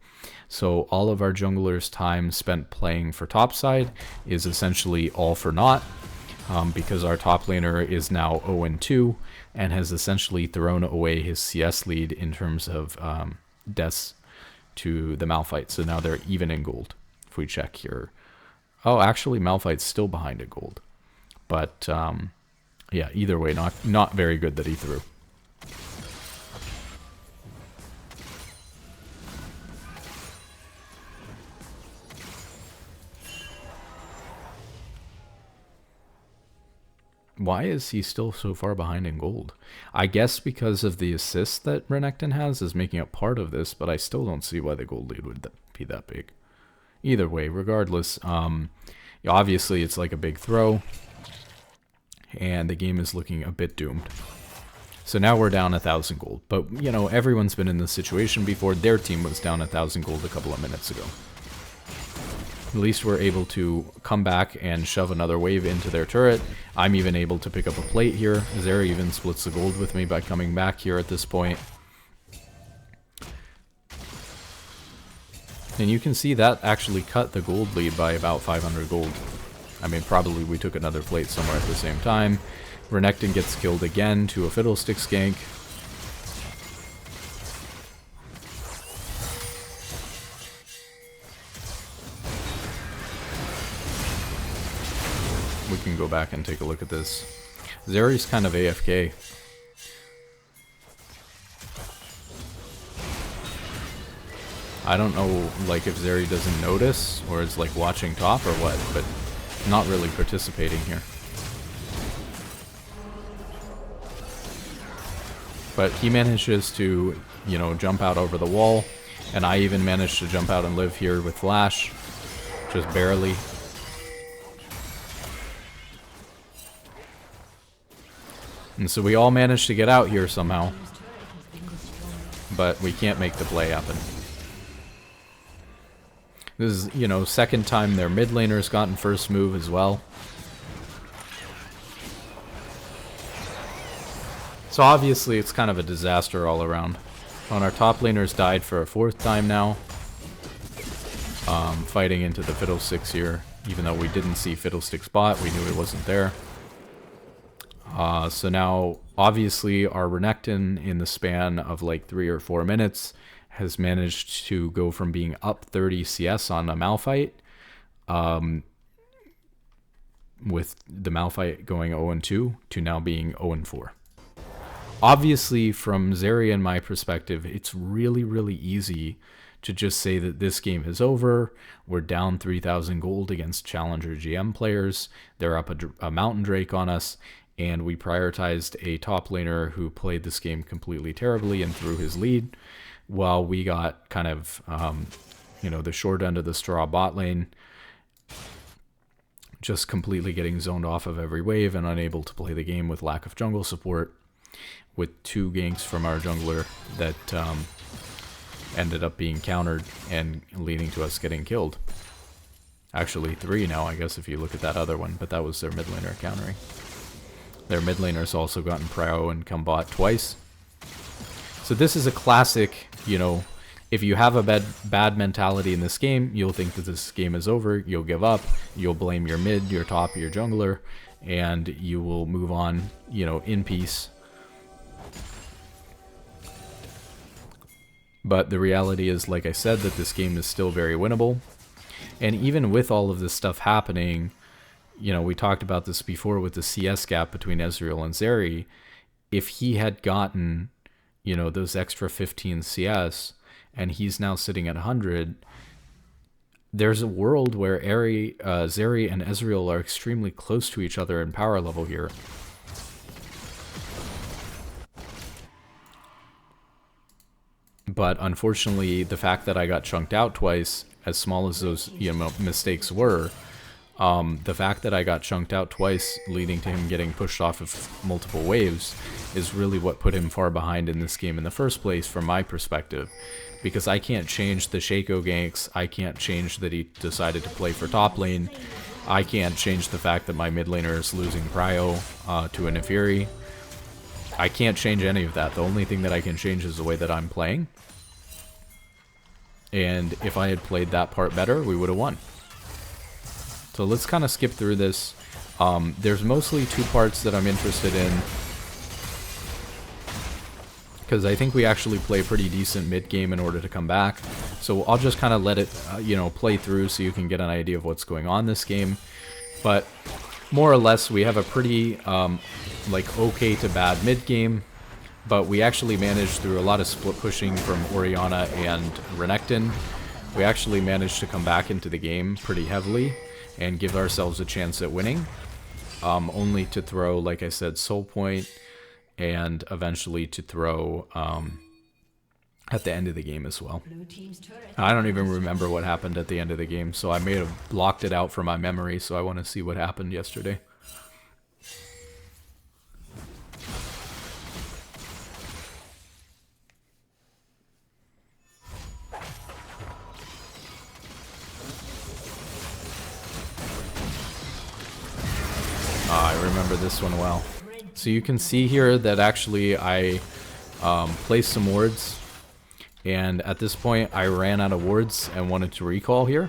So all of our junglers' time spent playing for topside is essentially all for naught, because our top laner is now 0-2 and has essentially thrown away his CS lead in terms of deaths to the Malphite. So now they're even in gold. If we check here, oh, actually Malphite's still behind at gold, but yeah, either way, not very good that he threw. Why is he still so far behind in gold? I guess because of the assist that Renekton has is making up part of this, but I still don't see why the gold lead would be that big. Either way, regardless, obviously it's like a big throw, and the game is looking a bit doomed. So now we're down 1,000 gold, but you know, everyone's been in this situation before. Their team was down 1,000 gold a couple of minutes ago. At least we're able to come back and shove another wave into their turret. I'm even able to pick up a plate here. Zeri even splits the gold with me by coming back here at this point. And you can see that actually cut the gold lead by about 500 gold. I mean, probably we took another plate somewhere at the same time. Renekton gets killed again to a Fiddlesticks gank. We can go back and take a look at this. Zeri's kind of AFK. I don't know, like, if Zeri doesn't notice, or is, like, watching top or what, but not really participating here. But he manages to, you know, jump out over the wall, and I even managed to jump out and live here with Flash, just barely. And so we all managed to get out here somehow, but we can't make the play happen. This is, you know, second time their mid laner's gotten first move as well. So obviously it's kind of a disaster all around. And our top laner's died for a 4th time now. Fighting into the Fiddlesticks here. Even though we didn't see Fiddlesticks bot, we knew it wasn't there. So now, obviously, our Renekton in the span of like 3 or 4 minutes has managed to go from being up 30 CS on a Malphite, with the Malphite going 0-2 to now being 0-4. Obviously, from Zeri and my perspective, it's really, really easy to just say that this game is over. We're down 3,000 gold against Challenger GM players. They're up a Mountain Drake on us, and we prioritized a top laner who played this game completely terribly and threw his lead, while we got kind of, you know, the short end of the straw bot lane, just completely getting zoned off of every wave and unable to play the game with lack of jungle support, with 2 ganks from our jungler that ended up being countered and leading to us getting killed. Actually 3 now, I guess, if you look at that other one, but that was their mid laner countering. Their mid laner's also gotten prio and come bot twice. So this is a classic, you know, if you have a bad mentality in this game, you'll think that this game is over, you'll give up, you'll blame your mid, your top, your jungler, and you will move on, you know, in peace. But the reality is, like I said, that this game is still very winnable. And even with all of this stuff happening, you know, we talked about this before with the CS gap between Ezreal and Zeri. If he had gotten, you know, those extra 15 CS, and he's now sitting at 100, there's a world where Zeri and Ezreal are extremely close to each other in power level here. But unfortunately, the fact that I got chunked out twice, as small as those, you know, mistakes were, the fact that I got chunked out twice, leading to him getting pushed off of multiple waves, is really what put him far behind in this game in the first place, from my perspective. Because I can't change the Shaco ganks, I can't change that he decided to play for top lane, I can't change the fact that my mid laner is losing prio to an Nefiri. I can't change any of that. The only thing that I can change is the way that I'm playing. And if I had played that part better, we would have won. So let's kind of skip through this. There's mostly 2 parts that I'm interested in, because I think we actually play pretty decent mid game in order to come back. So I'll just kind of let it, you know, play through so you can get an idea of what's going on this game. But more or less, we have a pretty like okay to bad mid game. But we actually managed, through a lot of split pushing from Orianna and Renekton, we actually managed to come back into the game pretty heavily and give ourselves a chance at winning. Only to throw, like I said, Soul Point, and eventually to throw at the end of the game as well. I don't even remember what happened at the end of the game, so I may have blocked it out from my memory, so I want to see what happened yesterday. I remember this one well. So you can see here that actually I placed some wards, and at this point I ran out of wards and wanted to recall here.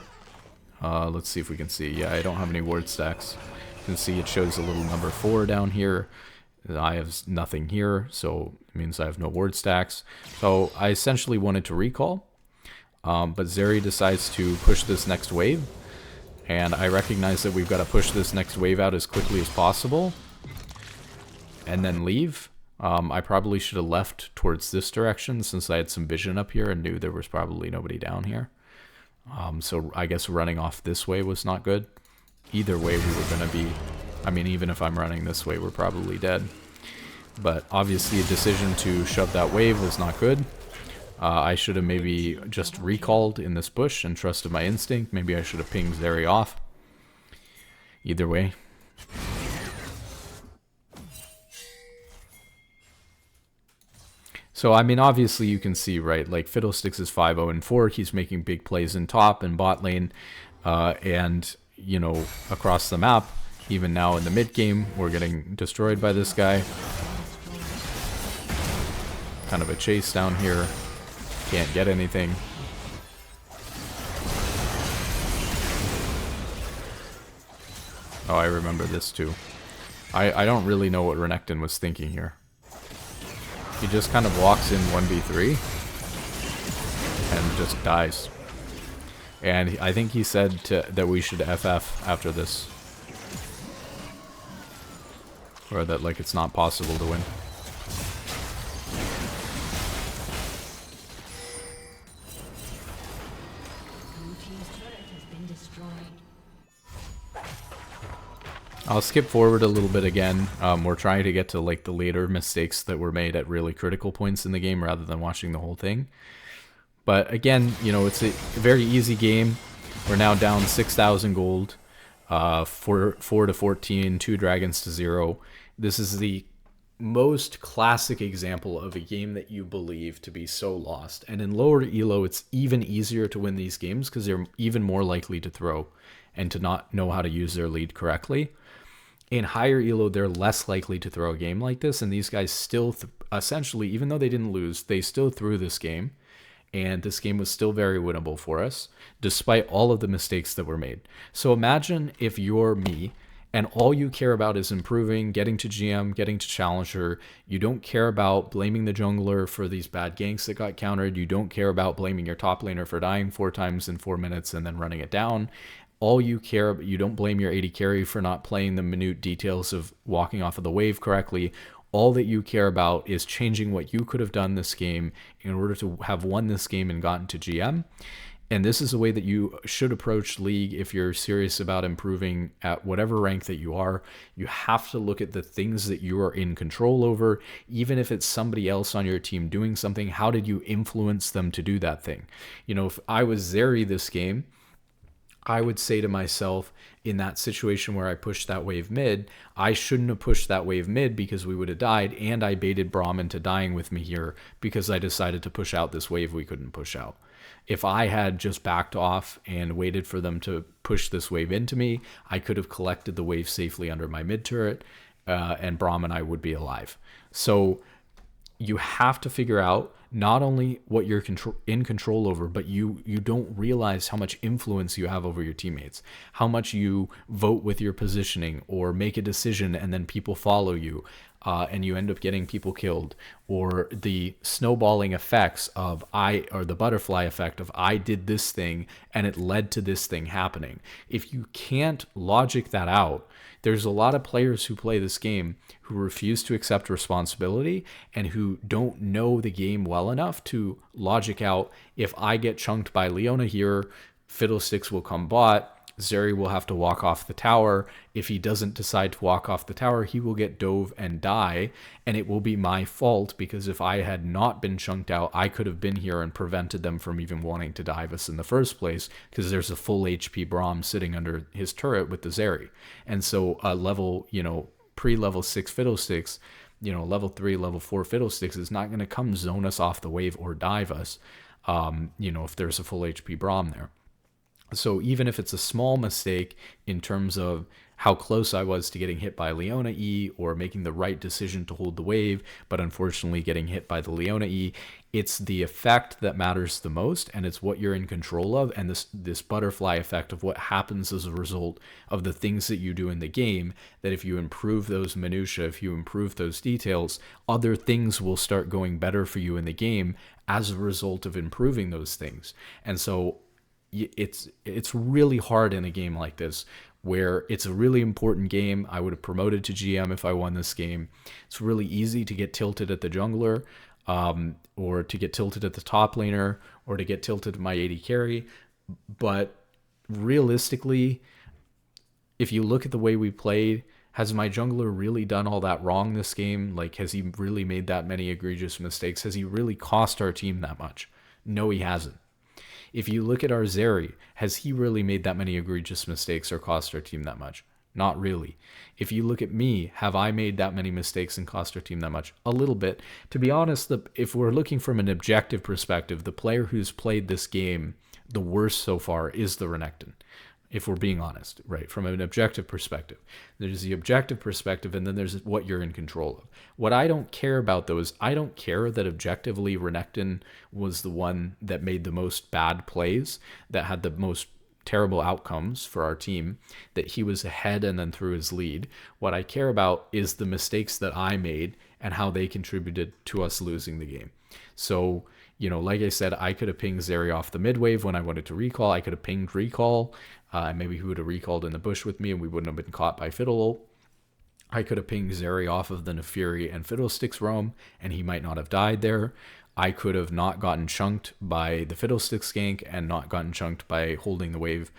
Let's see if we can see. Yeah, I don't have any ward stacks. You can see it shows a little number 4 down here. I have nothing here, so it means I have no ward stacks. So I essentially wanted to recall, but Zeri decides to push this next wave. And I recognize that we've got to push this next wave out as quickly as possible and then leave. I probably should have left towards this direction, since I had some vision up here and knew there was probably nobody down here. So I guess running off this way was not good. Either way, we were going to be, I mean, even if I'm running this way, we're probably dead. But obviously a decision to shove that wave was not good. I should have maybe just recalled in this bush and trusted my instinct. Maybe I should have pinged Zeri off. Either way. So, I mean, obviously you can see, right, like Fiddlesticks is 5-0-4. He's making big plays in top and bot lane. And, you know, across the map, even now in the mid game, we're getting destroyed by this guy. Kind of a chase down here. Can't get anything. Oh, I remember this too. I don't really know what Renekton was thinking here. He just kind of walks in 1v3 and just dies. And I think he said that we should FF after this. Or that, like, it's not possible to win. I'll skip forward a little bit again. We're trying to get to like the later mistakes that were made at really critical points in the game rather than watching the whole thing. But again, you know, it's a very easy game. We're now down 6,000 gold, 4 to 14, 2 dragons to 0. This is the most classic example of a game that you believe to be so lost. And in lower elo, it's even easier to win these games because they're even more likely to throw and to not know how to use their lead correctly. In higher elo, they're less likely to throw a game like this, and these guys still essentially, even though they didn't lose, they still threw this game, and this game was still very winnable for us despite all of the mistakes that were made. So imagine if you're me and all you care about is improving, getting to GM, getting to Challenger. You don't care about blaming the jungler for these bad ganks that got countered. You don't care about blaming your top laner for dying 4 times in 4 minutes and then running it down. All you care about, you don't blame your AD carry for not playing the minute details of walking off of the wave correctly. All that you care about is changing what you could have done this game in order to have won this game and gotten to GM. And this is the way that you should approach League if you're serious about improving at whatever rank that you are. You have to look at the things that you are in control over. Even if it's somebody else on your team doing something, how did you influence them to do that thing? You know, if I was Zeri this game, I would say to myself, in that situation where I pushed that wave mid, I shouldn't have pushed that wave mid because we would have died, and I baited Braum into dying with me here because I decided to push out this wave we couldn't push out. If I had just backed off and waited for them to push this wave into me, I could have collected the wave safely under my mid turret, and Braum and I would be alive. So you have to figure out not only what you're in control over, but you don't realize how much influence you have over your teammates, how much you vote with your positioning or make a decision and then people follow you, and you end up getting people killed, or the snowballing effects of or the butterfly effect of I did this thing and it led to this thing happening. If you can't logic that out, there's a lot of players who play this game who refuse to accept responsibility and who don't know the game well enough to logic out, if I get chunked by Leona here, Fiddlesticks will come bot, Zeri will have to walk off the tower. If he doesn't decide to walk off the tower, he will get dove and die, and it will be my fault because if I had not been chunked out, I could have been here and prevented them from even wanting to dive us in the first place because there's a full HP Braum sitting under his turret with the Zeri. And so a level, pre-level 6 Fiddlesticks, level 3, level 4 Fiddlesticks is not going to come zone us off the wave or dive us, if there's a full HP Braum there. So even if it's a small mistake in terms of how close I was to getting hit by Leona E or making the right decision to hold the wave, but unfortunately getting hit by the Leona E, it's the effect that matters the most, and it's what you're in control of, and this butterfly effect of what happens as a result of the things that you do in the game, that if you improve those minutiae, if you improve those details, other things will start going better for you in the game as a result of improving those things. And so it's really hard in a game like this where it's a really important game. I would have promoted to GM if I won this game. It's really easy to get tilted at the jungler, or to get tilted at the top laner, or to get tilted at my AD carry. But realistically, if you look at the way we played, has my jungler really done all that wrong this game? Like, has he really made that many egregious mistakes? Has he really cost our team that much? No, he hasn't. If you look at our Zeri, has he really made that many egregious mistakes or cost our team that much? Not really. If you look at me, have I made that many mistakes and cost our team that much? A little bit. To be honest, if we're looking from an objective perspective, the player who's played this game the worst so far is the Renekton. If we're being honest, right? From an objective perspective. There's the objective perspective, and then there's what you're in control of. What I don't care about, though, is I don't care that objectively Renekton was the one that made the most bad plays, that had the most terrible outcomes for our team, that he was ahead and then threw his lead. What I care about is the mistakes that I made and how they contributed to us losing the game. So, like I said, I could have pinged Zeri off the mid wave when I wanted to recall. I could have pinged recall. Maybe he would have recalled in the bush with me and we wouldn't have been caught by Fiddle. I could have pinged Zeri off of the Neferi and Fiddlesticks roam, and he might not have died there. I could have not gotten chunked by the Fiddlesticks gank and not gotten chunked by holding the wave.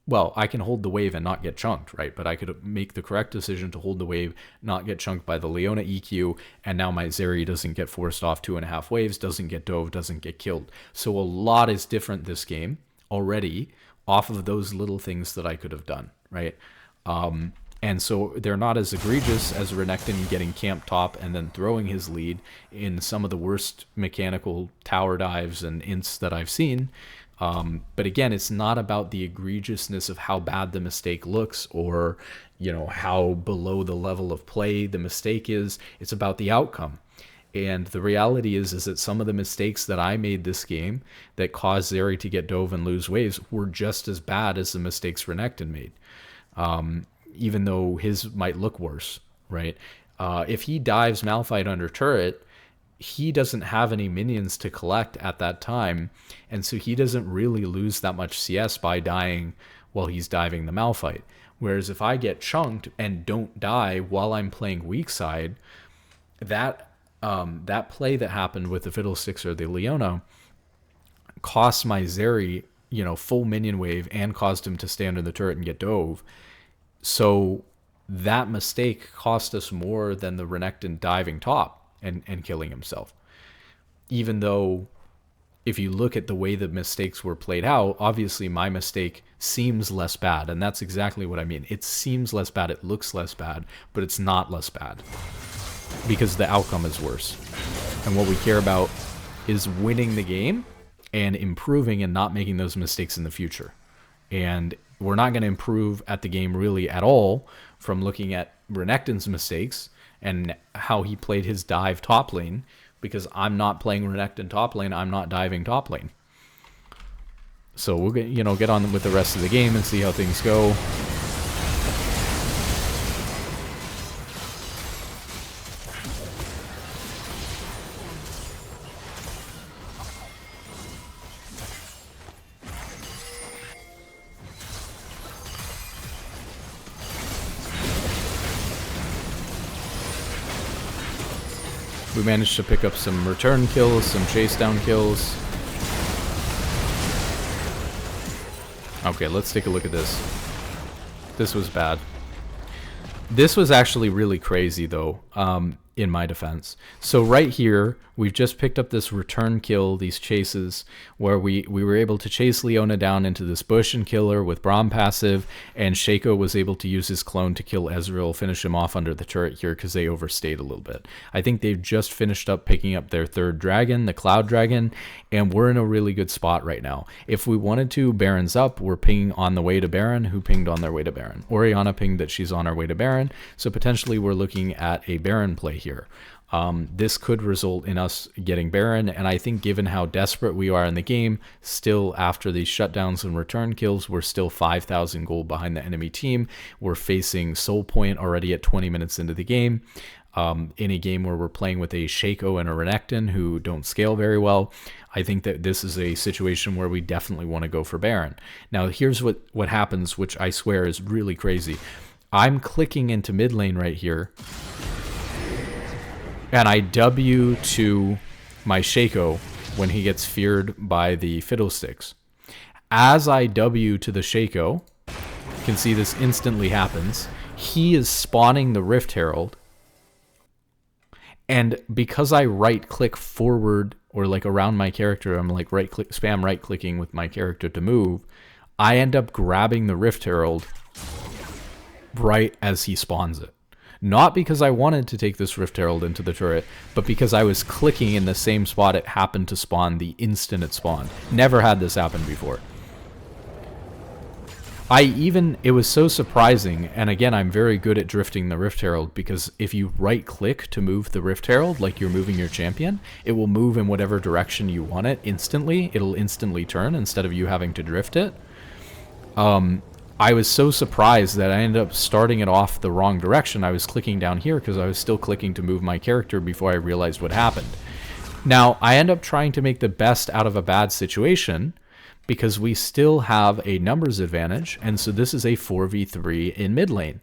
Well, I can hold the wave and not get chunked, right? But I could make the correct decision to hold the wave, not get chunked by the Leona EQ, and now my Zeri doesn't get forced off 2.5 waves, doesn't get dove, doesn't get killed. So a lot is different this game already off of those little things that I could have done, right? And And so they're not as egregious as Renekton getting camped top and then throwing his lead in some of the worst mechanical tower dives and ints that I've seen. But again, it's not about the egregiousness of how bad the mistake looks or, you know, how below the level of play the mistake is. It's about the outcome. And the reality is that some of the mistakes that I made this game that caused Zeri to get dove and lose waves were just as bad as the mistakes Renekton made. Even though his might look worse, right? If he dives Malphite under turret, he doesn't have any minions to collect at that time, and so he doesn't really lose that much CS by dying while he's diving the Malphite. Whereas if I get chunked and don't die while I'm playing weak side, that play that happened with the Fiddlesticks or the Leona cost my Zeri, you know, full minion wave and caused him to stay under the turret and get dove. So that mistake cost us more than the Renekton diving top and killing himself. Even though if you look at the way the mistakes were played out, obviously my mistake seems less bad. And that's exactly what I mean. It seems less bad. It looks less bad, but it's not less bad because the outcome is worse. And what we care about is winning the game and improving and not making those mistakes in the future. And we're not going to improve at the game really at all from looking at Renekton's mistakes and how he played his dive top lane, because I'm not playing Renekton top lane, I'm not diving top lane. So we'll get on with the rest of the game and see how things go. We managed to pick up some return kills, some chase down kills. Okay, let's take a look at this. This was bad. This was actually really crazy though, in my defense. So right here, we've just picked up this return kill, these chases, where we were able to chase Leona down into this bush and kill her with Braum passive, and Shaco was able to use his clone to kill Ezreal, finish him off under the turret here because they overstayed a little bit. I think they've just finished up picking up their third dragon, the Cloud Dragon, and we're in a really good spot right now. If we wanted to, Baron's up, we're pinging on the way to Baron, who pinged on their way to Baron. Orianna pinged that she's on her way to Baron, so potentially we're looking at a Baron play here. This could result in us getting Baron, and I think given how desperate we are in the game, still after these shutdowns and return kills, we're still 5,000 gold behind the enemy team. We're facing Soul Point already at 20 minutes into the game. In a game where we're playing with a Shaco and a Renekton who don't scale very well, I think that this is a situation where we definitely want to go for Baron. Now here's what happens, which I swear is really crazy. I'm clicking into mid lane right here, and I W to my Shaco when he gets feared by the Fiddlesticks. As I W to the Shaco, you can see this instantly happens. He is spawning the Rift Herald, and because I right click forward or like around my character, I'm like spam right clicking with my character to move, I end up grabbing the Rift Herald right as he spawns it. Not because I wanted to take this Rift Herald into the turret, but because I was clicking in the same spot it happened to spawn the instant it spawned. Never had this happen before. It was so surprising, and again, I'm very good at drifting the Rift Herald, because if you right click to move the Rift Herald like you're moving your champion, it will move in whatever direction you want it instantly. It'll instantly turn instead of you having to drift it. I was so surprised that I ended up starting it off the wrong direction. I was clicking down here because I was still clicking to move my character before I realized what happened. Now, I end up trying to make the best out of a bad situation because we still have a numbers advantage, and so this is a 4v3 in mid lane.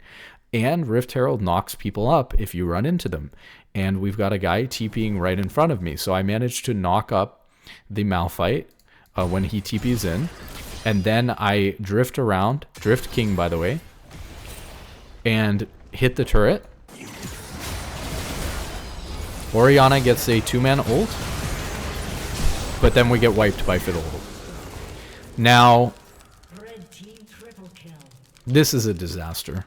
And Rift Herald knocks people up if you run into them. And we've got a guy TPing right in front of me, so I managed to knock up the Malphite when he TPs in. And then I drift around, drift king by the way, and hit the turret. Orianna gets a 2-man ult, but then we get wiped by Fiddle. Now, this is a disaster.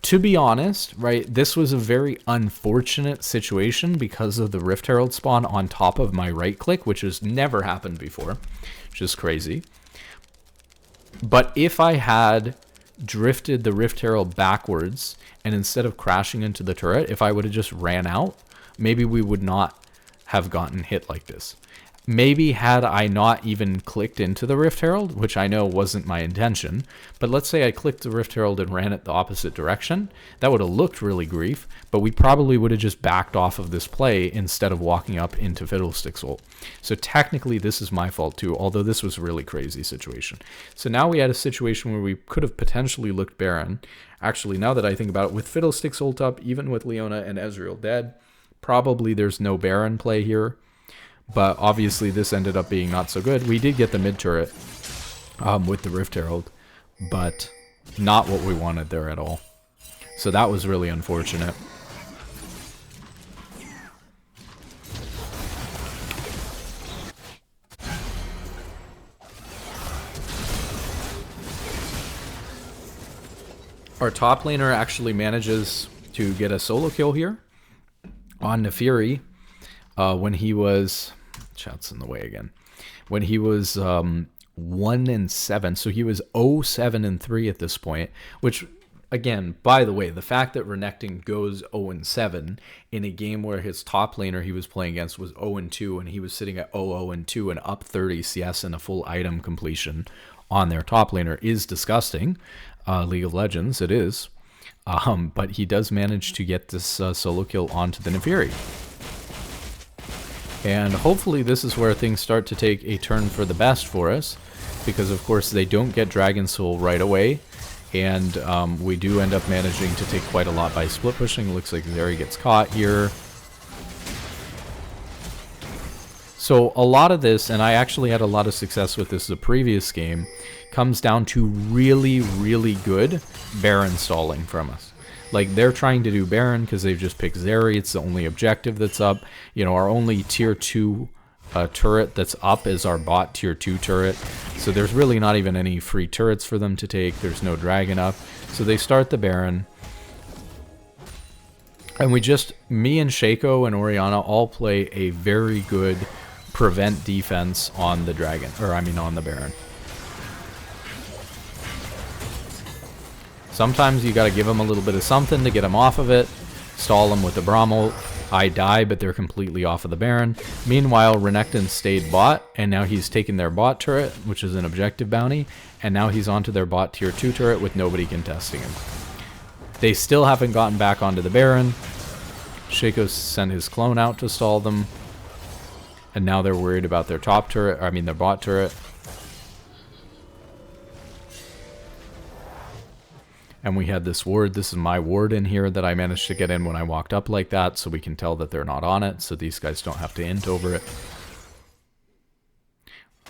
To be honest, right, this was a very unfortunate situation because of the Rift Herald spawn on top of my right click, which has never happened before, which is crazy. But if I had drifted the Rift Herald backwards and instead of crashing into the turret, if I would have just ran out, maybe we would not have gotten hit like this. Maybe had I not even clicked into the Rift Herald, which I know wasn't my intention, but let's say I clicked the Rift Herald and ran it the opposite direction, that would have looked really grief, but we probably would have just backed off of this play instead of walking up into Fiddlestick's ult. So technically this is my fault too, although this was a really crazy situation. So now we had a situation where we could have potentially looked Baron. Actually, now that I think about it, with Fiddlestick's ult up, even with Leona and Ezreal dead, probably there's no Baron play here. But obviously this ended up being not so good. We did get the mid turret with the Rift Herald, but not what we wanted there at all. So that was really unfortunate. Our top laner actually manages to get a solo kill here on Nefiri. When he was, chat's in the way again, when he was 1-7, so he was 0-7-3 at this point, which, again, by the way, the fact that Renekton goes 0-7 in a game where his top laner he was playing against was 0-2, and he was sitting at 0-2 and up 30 CS and a full item completion on their top laner is disgusting. League of Legends, it is. But he does manage to get this solo kill onto the Nefiri. And hopefully this is where things start to take a turn for the best for us, because of course they don't get Dragon Soul right away, and we do end up managing to take quite a lot by split pushing. Looks like Zeri gets caught here. So a lot of this, and I actually had a lot of success with this the previous game, comes down to really, really good Baron stalling from us. Like, they're trying to do Baron because they've just picked Zeri. It's the only objective that's up. You know, our only tier 2 turret that's up is our bot tier 2 turret. So there's really not even any free turrets for them to take. There's no dragon up. So they start the Baron. And we just, me and Shaco and Orianna all play a very good prevent defense on the dragon. Or, I mean, on the Baron. Sometimes you got to give them a little bit of something to get them off of it. Stall them with the Braum ult. I die, but they're completely off of the Baron. Meanwhile, Renekton stayed bot, and now he's taken their bot turret, which is an objective bounty, and now he's onto their bot tier 2 turret with nobody contesting him. They still haven't gotten back onto the Baron. Shaco sent his clone out to stall them, and now they're worried about their top turret, I mean their bot turret. And we had this ward. This is my ward in here that I managed to get in when I walked up like that, so we can tell that they're not on it, so these guys don't have to int over it.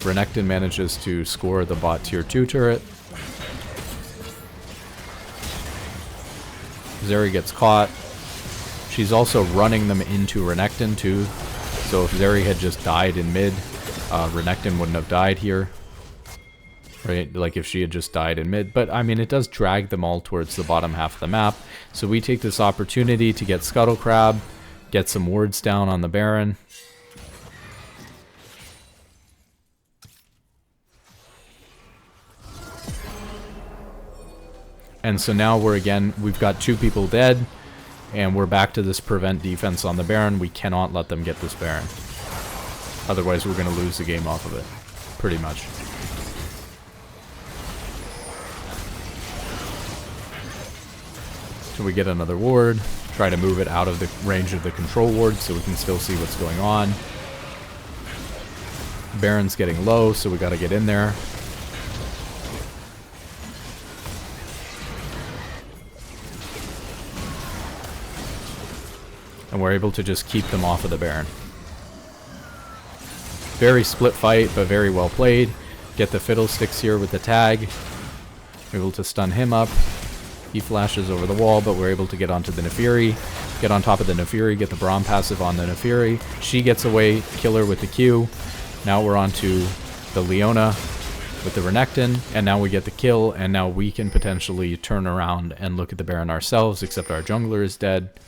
Renekton manages to score the bot tier 2 turret. Zeri gets caught. She's also running them into Renekton too, so if Zeri had just died in mid, Renekton wouldn't have died here. Right, like if she had just died in mid. But I mean, it does drag them all towards the bottom half of the map. So we take this opportunity to get Scuttle Crab, get some wards down on the Baron. And so now we've got 2 people dead, and we're back to this prevent defense on the Baron. We cannot let them get this Baron. Otherwise, we're going to lose the game off of it, pretty much. So we get another ward, try to move it out of the range of the control ward so we can still see what's going on. Baron's getting low, so we got to get in there. And we're able to just keep them off of the Baron. Very split fight, but very well played. Get the Fiddlesticks here with the tag. We're able to stun him up. He flashes over the wall, but we're able to get onto the Nefiri. Get on top of the Nefiri, get the Braum passive on the Nefiri. She gets away, kill her with the Q. Now we're onto the Leona. with the Renekton, and now we get the kill, and now we can potentially turn around and look at the Baron ourselves, except our jungler is dead.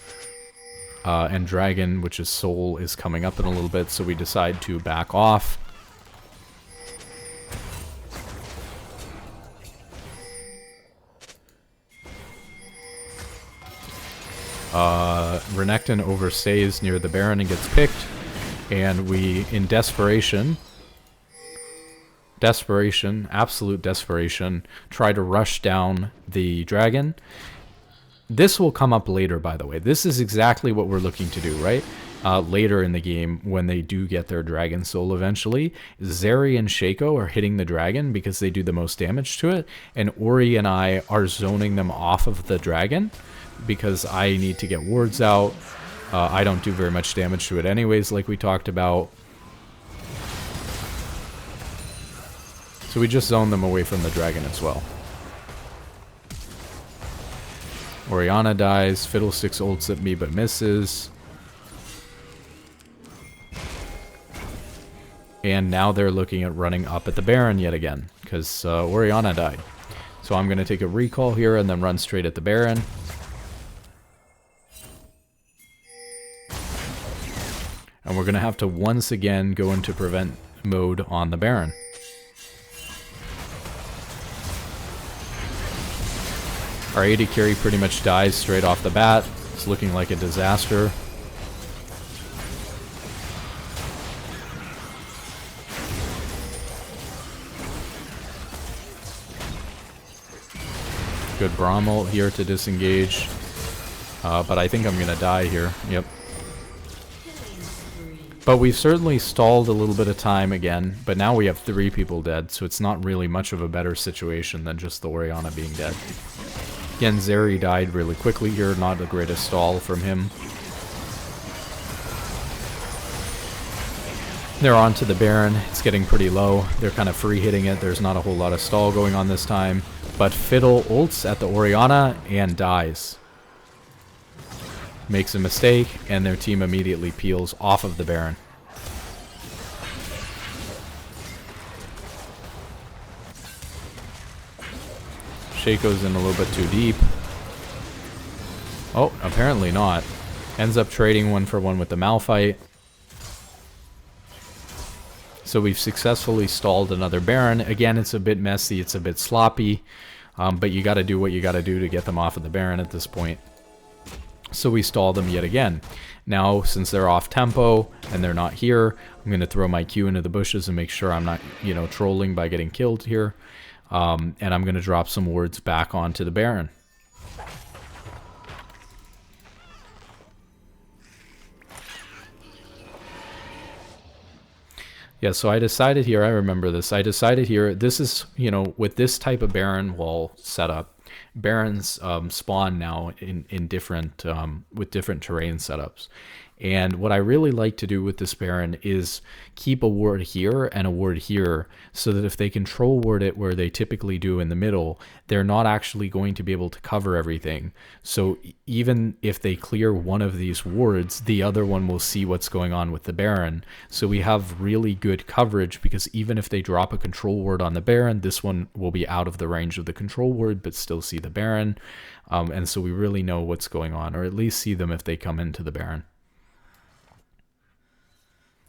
And Dragon, which is Soul, is coming up in a little bit, so we decide to back off. Renekton overstays near the Baron and gets picked, and we, in desperation, absolute desperation, try to rush down the dragon. This will come up later, by the way. This is exactly what we're looking to do, right? Later in the game, when they do get their Dragon Soul eventually, Zeri and Shaco are hitting the dragon because they do the most damage to it, and Ori and I are zoning them off of the dragon because I need to get wards out. I don't do very much damage to it anyways, like we talked about. So we just zone them away from the dragon as well. Orianna dies, Fiddlesticks ults at me but misses. And now they're looking at running up at the Baron yet again, because Orianna died. So I'm going to take a recall here and then run straight at the Baron. And we're going to have to once again go into prevent mode on the Baron. Our AD carry pretty much dies straight off the bat. It's looking like a disaster. Good Braum ult here to disengage. But I think I'm going to die here. Yep. But we've certainly stalled a little bit of time again. But now we have 3 people dead, so it's not really much of a better situation than just the Orianna being dead. Again, Zeri died really quickly here. Not the greatest stall from him. They're on to the Baron. It's getting pretty low. They're kind of free hitting it. There's not a whole lot of stall going on this time. But Fiddle ults at the Orianna and dies. Makes a mistake, and their team immediately peels off of the Baron. Shaco's in a little bit too deep. Oh, apparently not. Ends up trading 1-for-1 with the Malphite. So we've successfully stalled another Baron. Again, it's a bit messy, it's a bit sloppy, but you gotta do what you gotta do to get them off of the Baron at this point. So we stall them yet again. Now, since they're off tempo and they're not here, I'm gonna throw my Q into the bushes and make sure I'm not, trolling by getting killed here. And I'm gonna drop some wards back onto the Baron. Yeah, so I decided here, I remember this, I decided here, this is, with this type of Baron wall setup, Barons spawn now in different, with different terrain setups. And what I really like to do with this Baron is keep a ward here and a ward here, so that if they control ward it where they typically do in the middle, they're not actually going to be able to cover everything. So even if they clear one of these wards, the other one will see what's going on with the Baron. So we have really good coverage, because even if they drop a control ward on the Baron, this one will be out of the range of the control ward but still see the Baron. And so we really know what's going on, or at least see them if they come into the Baron.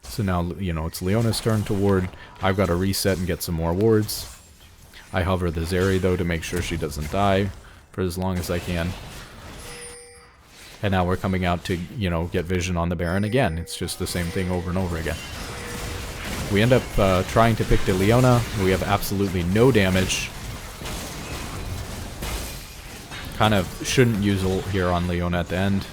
So now, it's Leona's turn to ward. I've got to reset and get some more wards. I hover the Zeri, though, to make sure she doesn't die for as long as I can. And now we're coming out to, get vision on the Baron again. It's just the same thing over and over again. We end up trying to pick the Leona. We have absolutely no damage. Kind of shouldn't use ult here on Leona at the end.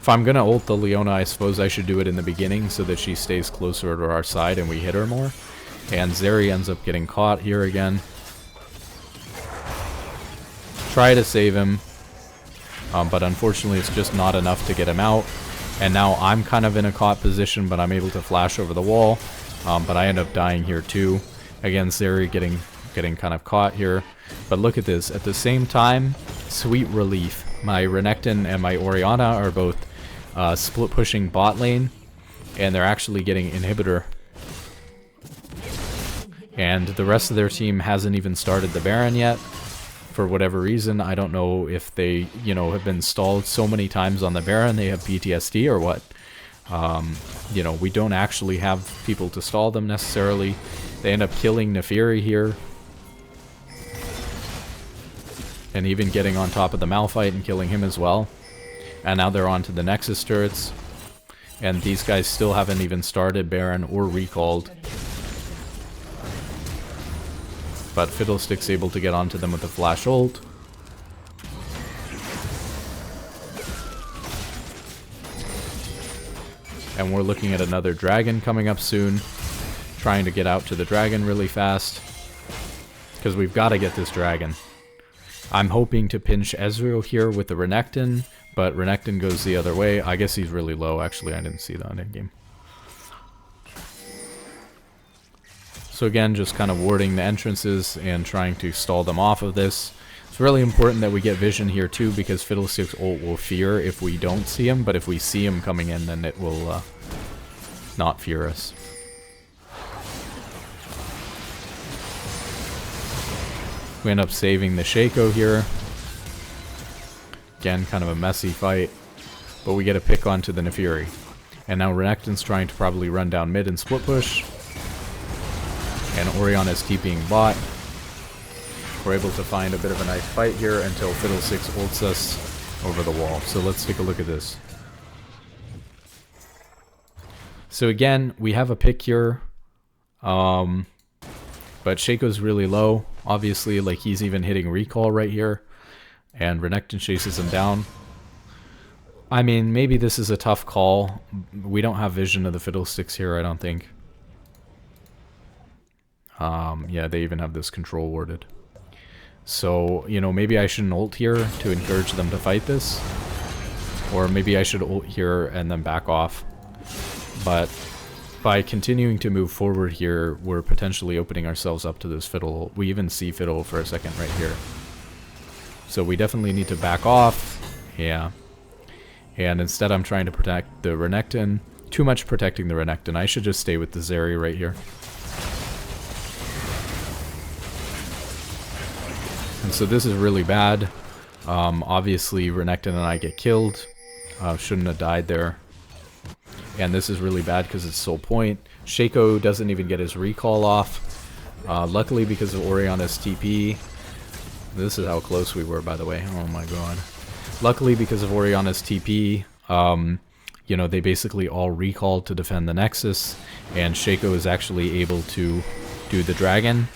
If I'm gonna ult the Leona, I suppose I should do it in the beginning so that she stays closer to our side and we hit her more. And Zeri ends up getting caught here again. Try to save him, but unfortunately it's just not enough to get him out. And now I'm kind of in a caught position, but I'm able to flash over the wall. But I end up dying here too. Again, Zeri getting kind of caught here. But look at this. At the same time, sweet relief. My Renekton and my Orianna are both split pushing bot lane, and they're actually getting inhibitor. And the rest of their team hasn't even started the Baron yet. For whatever reason, I don't know if they, you know, have been stalled so many times on the Baron, they have PTSD or what. You know, we don't actually have people to stall them necessarily. They end up killing Nefiri here. And even getting on top of the Malphite and killing him as well. And now they're on to the Nexus turrets. And these guys still haven't even started Baron or recalled. But Fiddlestick's able to get onto them with a flash ult. And we're looking at another dragon coming up soon. Trying to get out to the dragon really fast. Because we've got to get this dragon. I'm hoping to pinch Ezreal here with the Renekton. But Renekton goes the other way. I guess he's really low. Actually, I didn't see that in game. So again, just kind of warding the entrances and trying to stall them off of this. It's really important that we get vision here too, because Fiddlestick's ult will fear if we don't see him, but if we see him coming in, then it will not fear us. We end up saving the Shaco here. Again, kind of a messy fight, but we get a pick onto the Nefiri. And now Renekton's trying to probably run down mid and split push. And Orianna's TPing bot. We're able to find a bit of a nice fight here until Fiddlesticks ults us over the wall. So let's take a look at this. So again, we have a pick here. But Shaco's really low. Obviously, like he's even hitting recall right here. And Renekton chases him down. I mean, maybe this is a tough call. We don't have vision of the Fiddlesticks here, I don't think. Yeah, they even have this control warded. So, you know, maybe I shouldn't ult here to encourage them to fight this. Or maybe I should ult here and then back off. But by continuing to move forward here, we're potentially opening ourselves up to this Fiddle. We even see Fiddle for a second right here. So we definitely need to back off. Yeah. And instead I'm trying to protect the Renekton. Too much protecting the Renekton. I should just stay with the Zeri right here. And so this is really bad. Obviously Renekton and I get killed. Shouldn't have died there. And this is really bad because it's soul point. Shaco doesn't even get his recall off. Luckily because of Orianna's TP. This is how close we were, by the way. Oh my god. Luckily because of Orianna's TP, you know, they basically all recalled to defend the Nexus. And Shaco is actually able to do the dragon.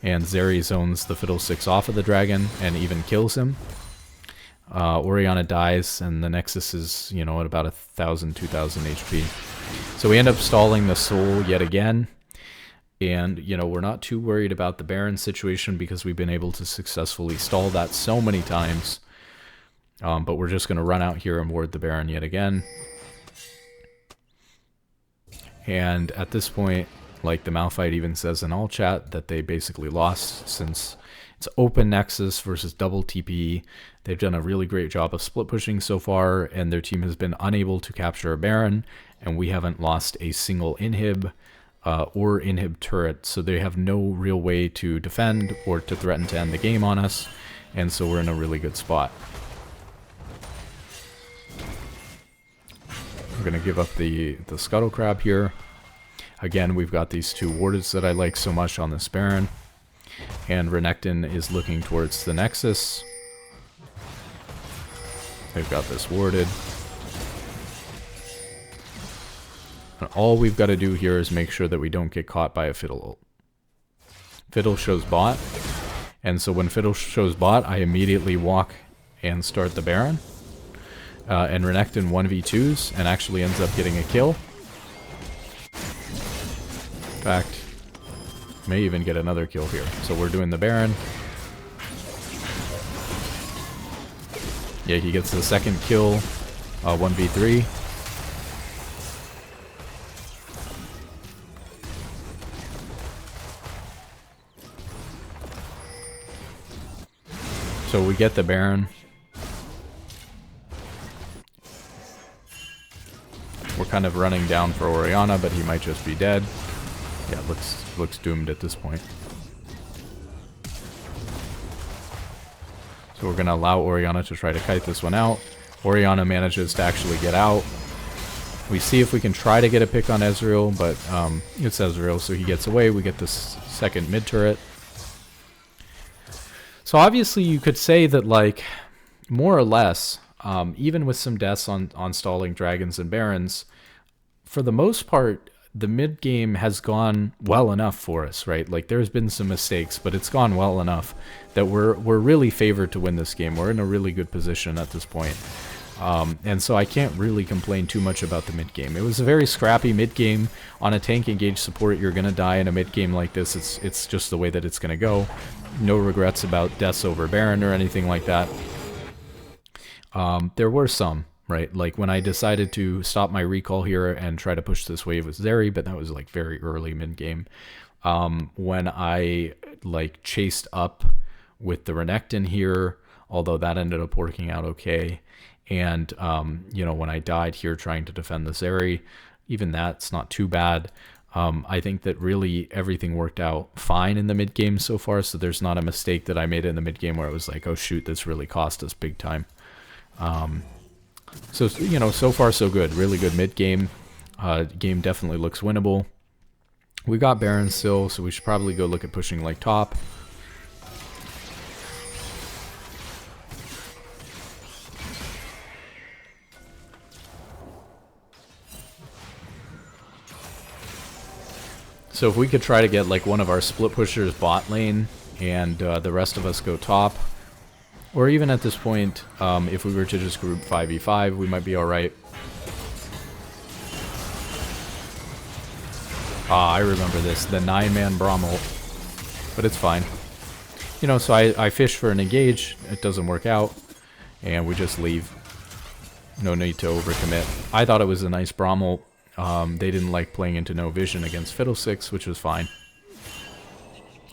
And Zeri zones the Fiddlesticks off of the dragon and even kills him. Orianna dies and the Nexus is, you know, at about 1,000, 2,000 HP. So we end up stalling the soul yet again. And, you know, we're not too worried about the Baron situation because we've been able to successfully stall that so many times. But we're just going to run out here and ward the Baron yet again. And at this point, like the Malphite even says in all chat, that they basically lost since it's open Nexus versus double TP. They've done a really great job of split pushing so far, and their team has been unable to capture a Baron, and we haven't lost a single inhib or inhib turret, so they have no real way to defend or to threaten to end the game on us, and so we're in a really good spot. We're going to give up the Scuttle Crab here. Again, we've got these two wardeds that I like so much on this Baron. And Renekton is looking towards the Nexus. They've got this warded. And all we've got to do here is make sure that we don't get caught by a Fiddle ult. Fiddle shows bot. And so when Fiddle shows bot, I immediately walk and start the Baron. And Renekton 1v2s and actually ends up getting a kill. In fact, may even get another kill here. So we're doing the Baron. Yeah, he gets the second kill, 1v3. So we get the Baron. We're kind of running down for Orianna, but he might just be dead. Yeah, looks doomed at this point. So we're going to allow Orianna to try to kite this one out. Orianna manages to actually get out. We see if we can try to get a pick on Ezreal, but it's Ezreal, so he gets away. We get this second mid turret. So obviously you could say that, like, more or less, even with some deaths on stalling dragons and barons, for the most part, the mid game has gone well enough for us, right? Like, there's been some mistakes, but it's gone well enough that we're really favored to win this game. We're in a really good position at this point. And so I can't really complain too much about the mid game. It was a very scrappy mid game. On a tank engaged support, you're gonna die in a mid game like this. It's just the way that it's gonna go. No regrets about deaths over Baron or anything like that. There were some, right? Like when I decided to stop my recall here and try to push this wave with Zeri, but that was like very early mid game. When I like chased up with the Renekton here, although that ended up working out okay. And, you know, when I died here trying to defend the Zeri, even that's not too bad. I think that really everything worked out fine in the mid game so far. So there's not a mistake that I made in the mid game where it was like, oh shoot, this really cost us big time. So, you know, so far so good. Really good mid game. Game definitely looks winnable. We got Baron still, so we should probably go look at pushing like top. So if we could try to get like one of our split pushers bot lane and the rest of us go top, or even at this point, if we were to just group 5v5, we might be alright. Ah, I remember this, the 9-man Braum ult, but it's fine. You know, so I fish for an engage, it doesn't work out, and we just leave. No need to overcommit. I thought it was a nice Braum ult. They didn't like playing into no vision against Fiddlesticks, which was fine.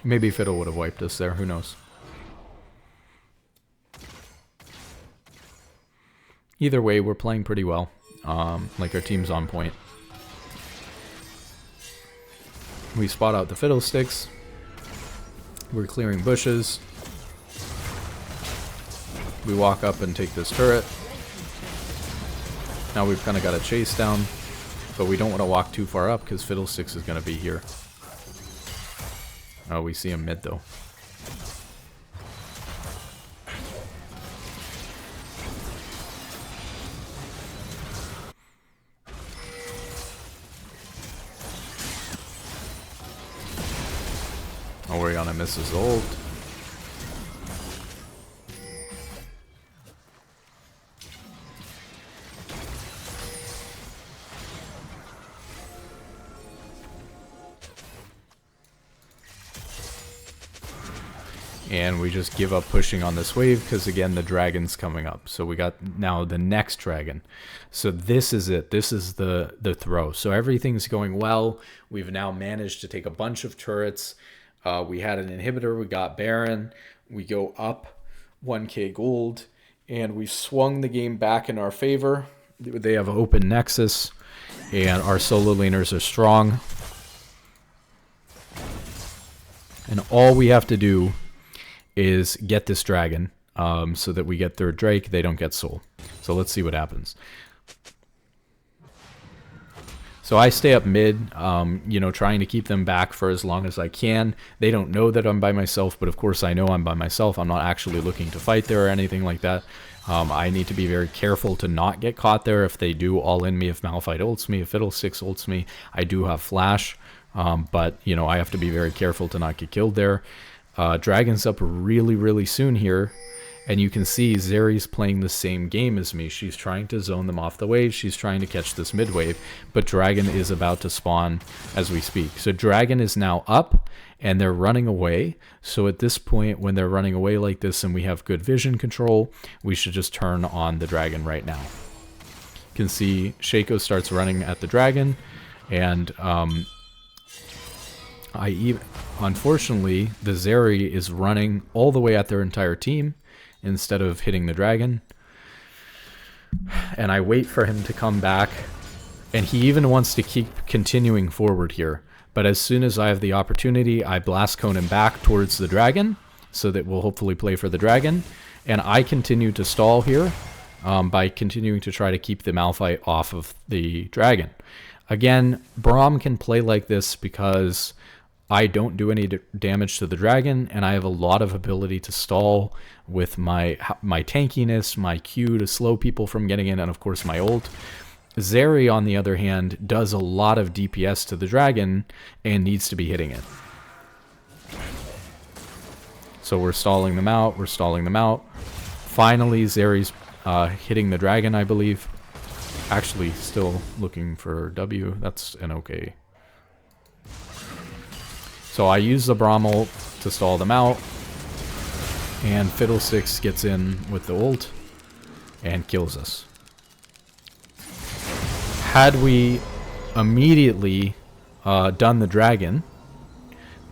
Maybe Fiddle would have wiped us there, who knows. Either way, we're playing pretty well. Like our team's on point. We spot out the Fiddlesticks. We're clearing bushes. We walk up and take this turret. Now we've kind of got a chase down. But we don't want to walk too far up because Fiddlesticks is going to be here. Oh, we see him mid though. Orianna misses ult. And we just give up pushing on this wave because, again, the dragon's coming up. So we got now the next dragon. So this is it. This is the throw. So everything's going well. We've now managed to take a bunch of turrets. We had an inhibitor. We got Baron. We go up 1k gold. And we swung the game back in our favor. They have open Nexus. And our solo laners are strong. And all we have to do is get this dragon so that we get third Drake, they don't get soul. So let's see what happens. So I stay up mid, you know, trying to keep them back for as long as I can. They don't know that I'm by myself, but of course I know I'm by myself. I'm not actually looking to fight there or anything like that. I need to be very careful to not get caught there. If they do all in me, if Malphite ults me, if Fiddlesticks ults me, I do have flash. But, you know, I have to be very careful to not get killed there. Dragon's up really, really soon here. And you can see Zeri's playing the same game as me. She's trying to zone them off the wave. She's trying to catch this mid wave. But Dragon is about to spawn as we speak. So Dragon is now up and they're running away. So at this point, when they're running away like this and we have good vision control, we should just turn on the Dragon right now. You can see Shaco starts running at the Dragon. And unfortunately, the Zeri is running all the way at their entire team instead of hitting the Dragon. And I wait for him to come back And he even wants to keep continuing forward here. But as soon as I have the opportunity, I blast cone him back towards the dragon, so that we'll hopefully play for the dragon. And I continue to stall here by continuing to try to keep the Malphite off of the dragon. Again, Braum can play like this because I don't do any damage to the dragon, and I have a lot of ability to stall with my tankiness, my Q to slow people from getting in, and of course my ult. Zeri, on the other hand, does a lot of DPS to the dragon and needs to be hitting it. So we're stalling them out, we're stalling them out. Finally, Zeri's hitting the dragon, I believe. Actually, still looking for W. That's an okay. So I use the Braum ult to stall them out. And Fiddlesticks gets in with the ult and kills us. Had we immediately done the dragon,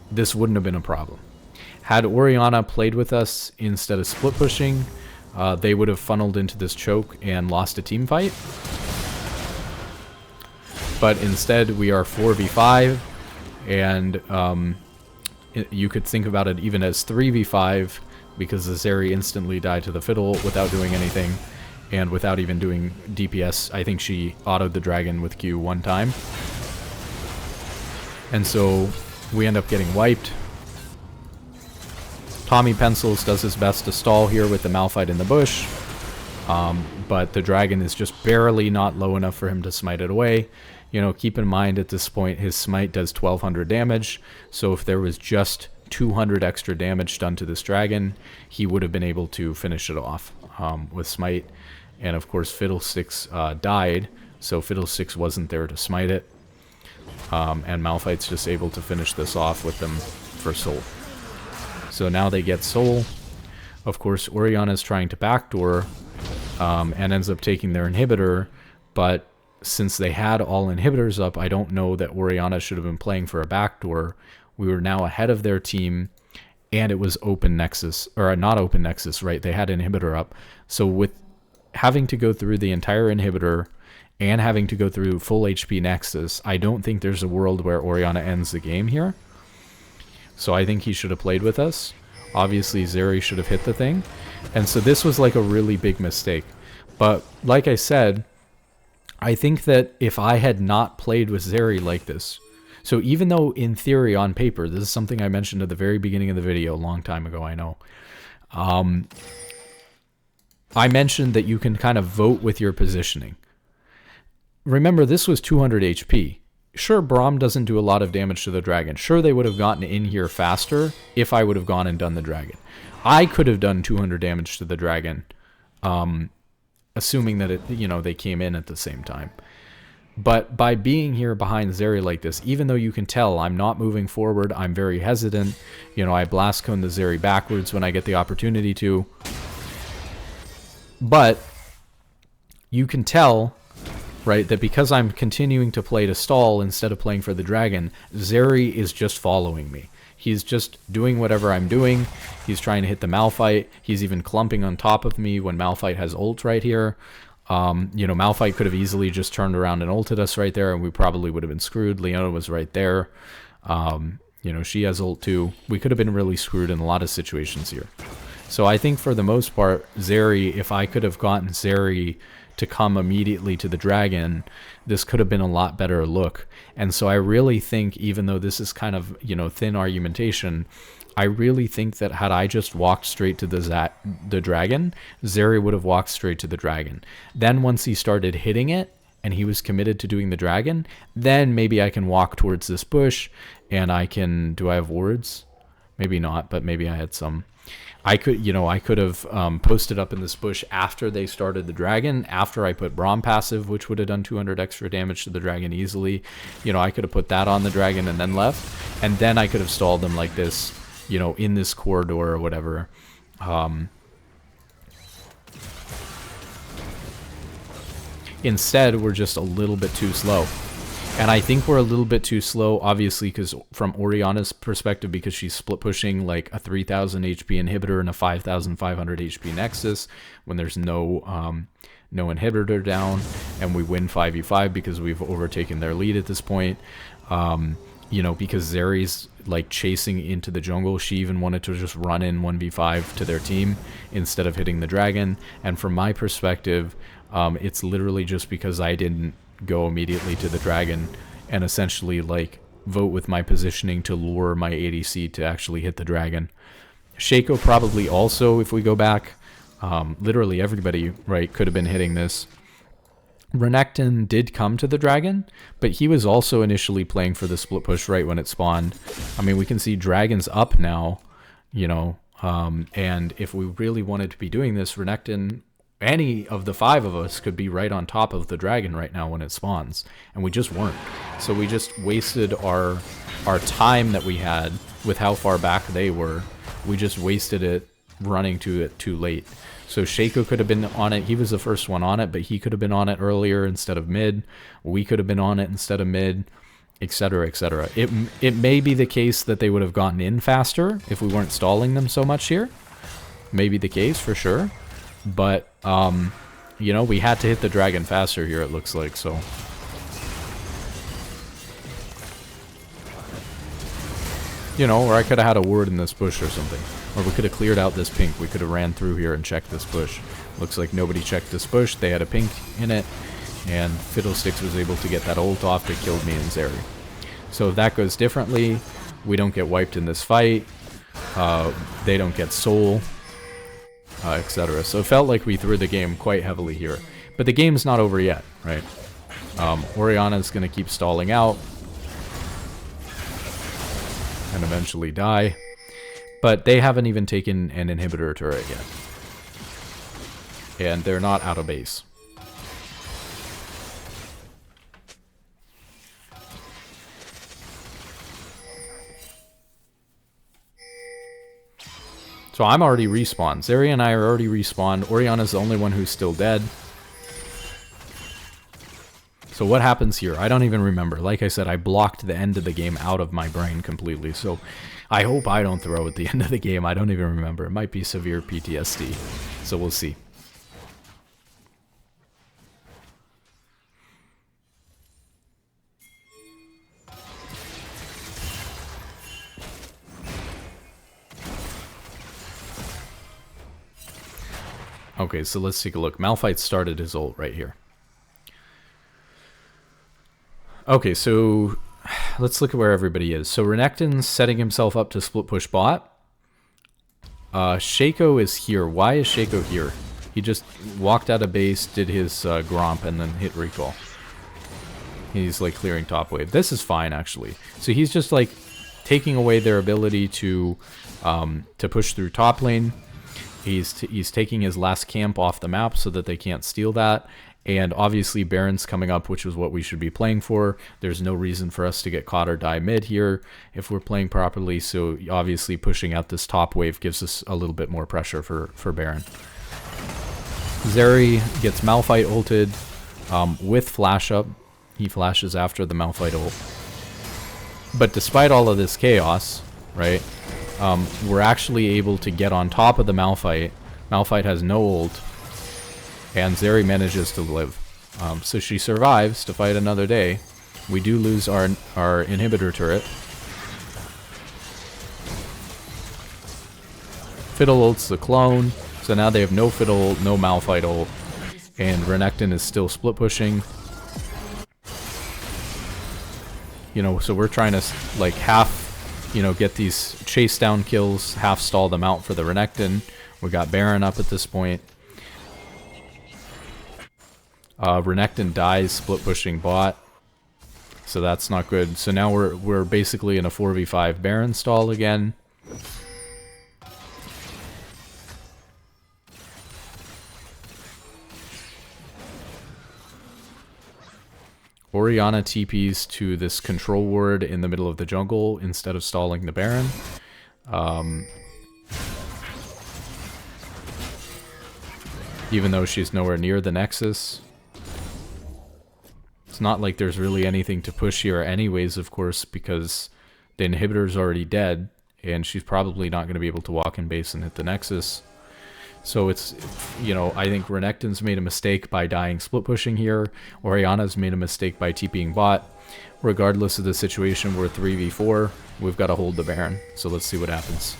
this wouldn't have been a problem. Had Orianna played with us instead of split pushing, they would have funneled into this choke and lost a team fight. But instead, we are 4v5, and you could think about it even as 3v5, because the Zeri instantly died to the Fiddle without doing anything, and without even doing DPS. I think she autoed the dragon with Q one time. And so we end up getting wiped. Tommy Pencils does his best to stall here with the Malphite in the bush, but the dragon is just barely not low enough for him to smite it away. You know, keep in mind at this point his smite does 1200 damage, so if there was just 200 extra damage done to this dragon, he would have been able to finish it off with smite. And of course Fiddlesticks died, so Fiddlesticks wasn't there to smite it, and Malphite's just able to finish this off with them for soul. So now they get soul. Of course, Orianna's trying to backdoor and ends up taking their inhibitor, but since they had all inhibitors up, I don't know that Orianna should have been playing for a backdoor. We were now ahead of their team, and it was open Nexus, or not open Nexus, right? They had inhibitor up. So with having to go through the entire inhibitor and having to go through full HP Nexus, I don't think there's a world where Orianna ends the game here. So I think he should have played with us. Obviously, Zeri should have hit the thing. And so this was like a really big mistake. But like I said, I think that if I had not played with Zeri like this, so even though in theory on paper, this is something I mentioned at the very beginning of the video a long time ago, I know. I mentioned that you can kind of vote with your positioning. Remember, this was 200 HP. Sure, Braum doesn't do a lot of damage to the dragon. Sure, they would have gotten in here faster if I would have gone and done the dragon. I could have done 200 damage to the dragon, assuming that they came in at the same time. But by being here behind Zeri like this, even though you can tell I'm not moving forward, I'm very hesitant. I blast cone the Zeri backwards when I get the opportunity to. But you can tell, right, that because I'm continuing to play to stall instead of playing for the dragon, Zeri is just following me. He's just doing whatever I'm doing. He's trying to hit the Malphite. He's even clumping on top of me when Malphite has ult right here. Malphite could have easily just turned around and ulted us right there, and we probably would have been screwed. Leona was right there. She has ult too. We could have been really screwed in a lot of situations here. So I think for the most part, Zeri, if I could have gotten Zeri to come immediately to the dragon, this could have been a lot better look. And so I really think, even though this is kind of, thin argumentation, I really think that had I just walked straight to the dragon, Zeri would have walked straight to the dragon. Then once he started hitting it, and he was committed to doing the dragon, then maybe I can walk towards this bush, and I can... Do I have wards? Maybe not, but maybe I had some. I could have posted up in this bush after they started the dragon, after I put Braum passive, which would have done 200 extra damage to the dragon easily. I could have put that on the dragon and then left, and then I could have stalled them like this, in this corridor or whatever. Instead, we're just a little bit too slow. And I think we're a little bit too slow, obviously, because from Orianna's perspective, because she's split pushing like a 3000 HP inhibitor and a 5500 HP Nexus when there's no no inhibitor down, and we win 5v5 because we've overtaken their lead at this point. You know, because Zeri's like chasing into the jungle, she even wanted to just run in 1v5 to their team instead of hitting the dragon. And from my perspective, it's literally just because I didn't go immediately to the dragon and essentially like vote with my positioning to lure my ADC to actually hit the dragon. Shaco probably also, if we go back, literally everybody, right, could have been hitting this. Renekton did come to the dragon, but he was also initially playing for the split push right when it spawned. I mean, we can see dragons up now, you know, and if we really wanted to be doing this, Renekton, any of the 5 of us could be right on top of the dragon right now when it spawns, and we just weren't. So we just wasted our time that we had with how far back they were. We just wasted it running to it too late. So Shaco could have been on it. He was the first one on it, but he could have been on it earlier instead of mid. We could have been on it instead of mid, etc., etc. It may be the case that they would have gotten in faster if we weren't stalling them so much here. Maybe the case for sure. But, you know, we had to hit the dragon faster here, it looks like, so. You know, or I could have had a ward in this bush or something. Or we could have cleared out this pink. We could have ran through here and checked this bush. Looks like nobody checked this bush. They had a pink in it. And Fiddlesticks was able to get that ult off that killed me and Zeri. So if that goes differently, we don't get wiped in this fight. They don't get soul, etc. So it felt like we threw the game quite heavily here. But the game's not over yet, right? Orianna's going to keep stalling out. And eventually die. But they haven't even taken an inhibitor turret yet. And they're not out of base. So I'm already respawned. Zeri and I are already respawned. Orianna's the only one who's still dead. So what happens here? I don't even remember. Like I said, I blocked the end of the game out of my brain completely. So I hope I don't throw at the end of the game. I don't even remember. It might be severe PTSD. So we'll see. Okay, so let's take a look. Malphite started his ult right here. Okay, so let's look at where everybody is. So Renekton's setting himself up to split push bot. Shaco is here. Why is Shaco here? He just walked out of base, did his Gromp, and then hit recall. He's like clearing top wave. This is fine, actually. So he's just like taking away their ability to push through top lane. He's taking his last camp off the map so that they can't steal that. And obviously Baron's coming up, which is what we should be playing for. There's no reason for us to get caught or die mid here if we're playing properly. So obviously pushing out this top wave gives us a little bit more pressure for Baron. Zeri gets Malphite ulted with flash up. He flashes after the Malphite ult. But despite all of this chaos, right, we're actually able to get on top of the Malphite. Malphite has no ult. And Zeri manages to live. So she survives to fight another day. We do lose our inhibitor turret. Fiddle ults the clone. So now they have no Fiddle ult, no Malphite ult. And Renekton is still split pushing. You know, so we're trying to like half, you know, get these chase down kills, half stall them out for the Renekton. We got Baron up at this point. Renekton dies split pushing bot, so that's not good. So now we're basically in a 4v5 Baron stall again. Orianna TPs to this control ward in the middle of the jungle instead of stalling the Baron. Even though she's nowhere near the Nexus. It's not like there's really anything to push here anyways, of course, because the inhibitor's already dead, and she's probably not going to be able to walk in base and hit the Nexus. So it's, you know, I think Renekton's made a mistake by dying split pushing here. Orianna's made a mistake by TPing bot. Regardless of the situation, we're 3v4. We've got to hold the Baron. So let's see what happens.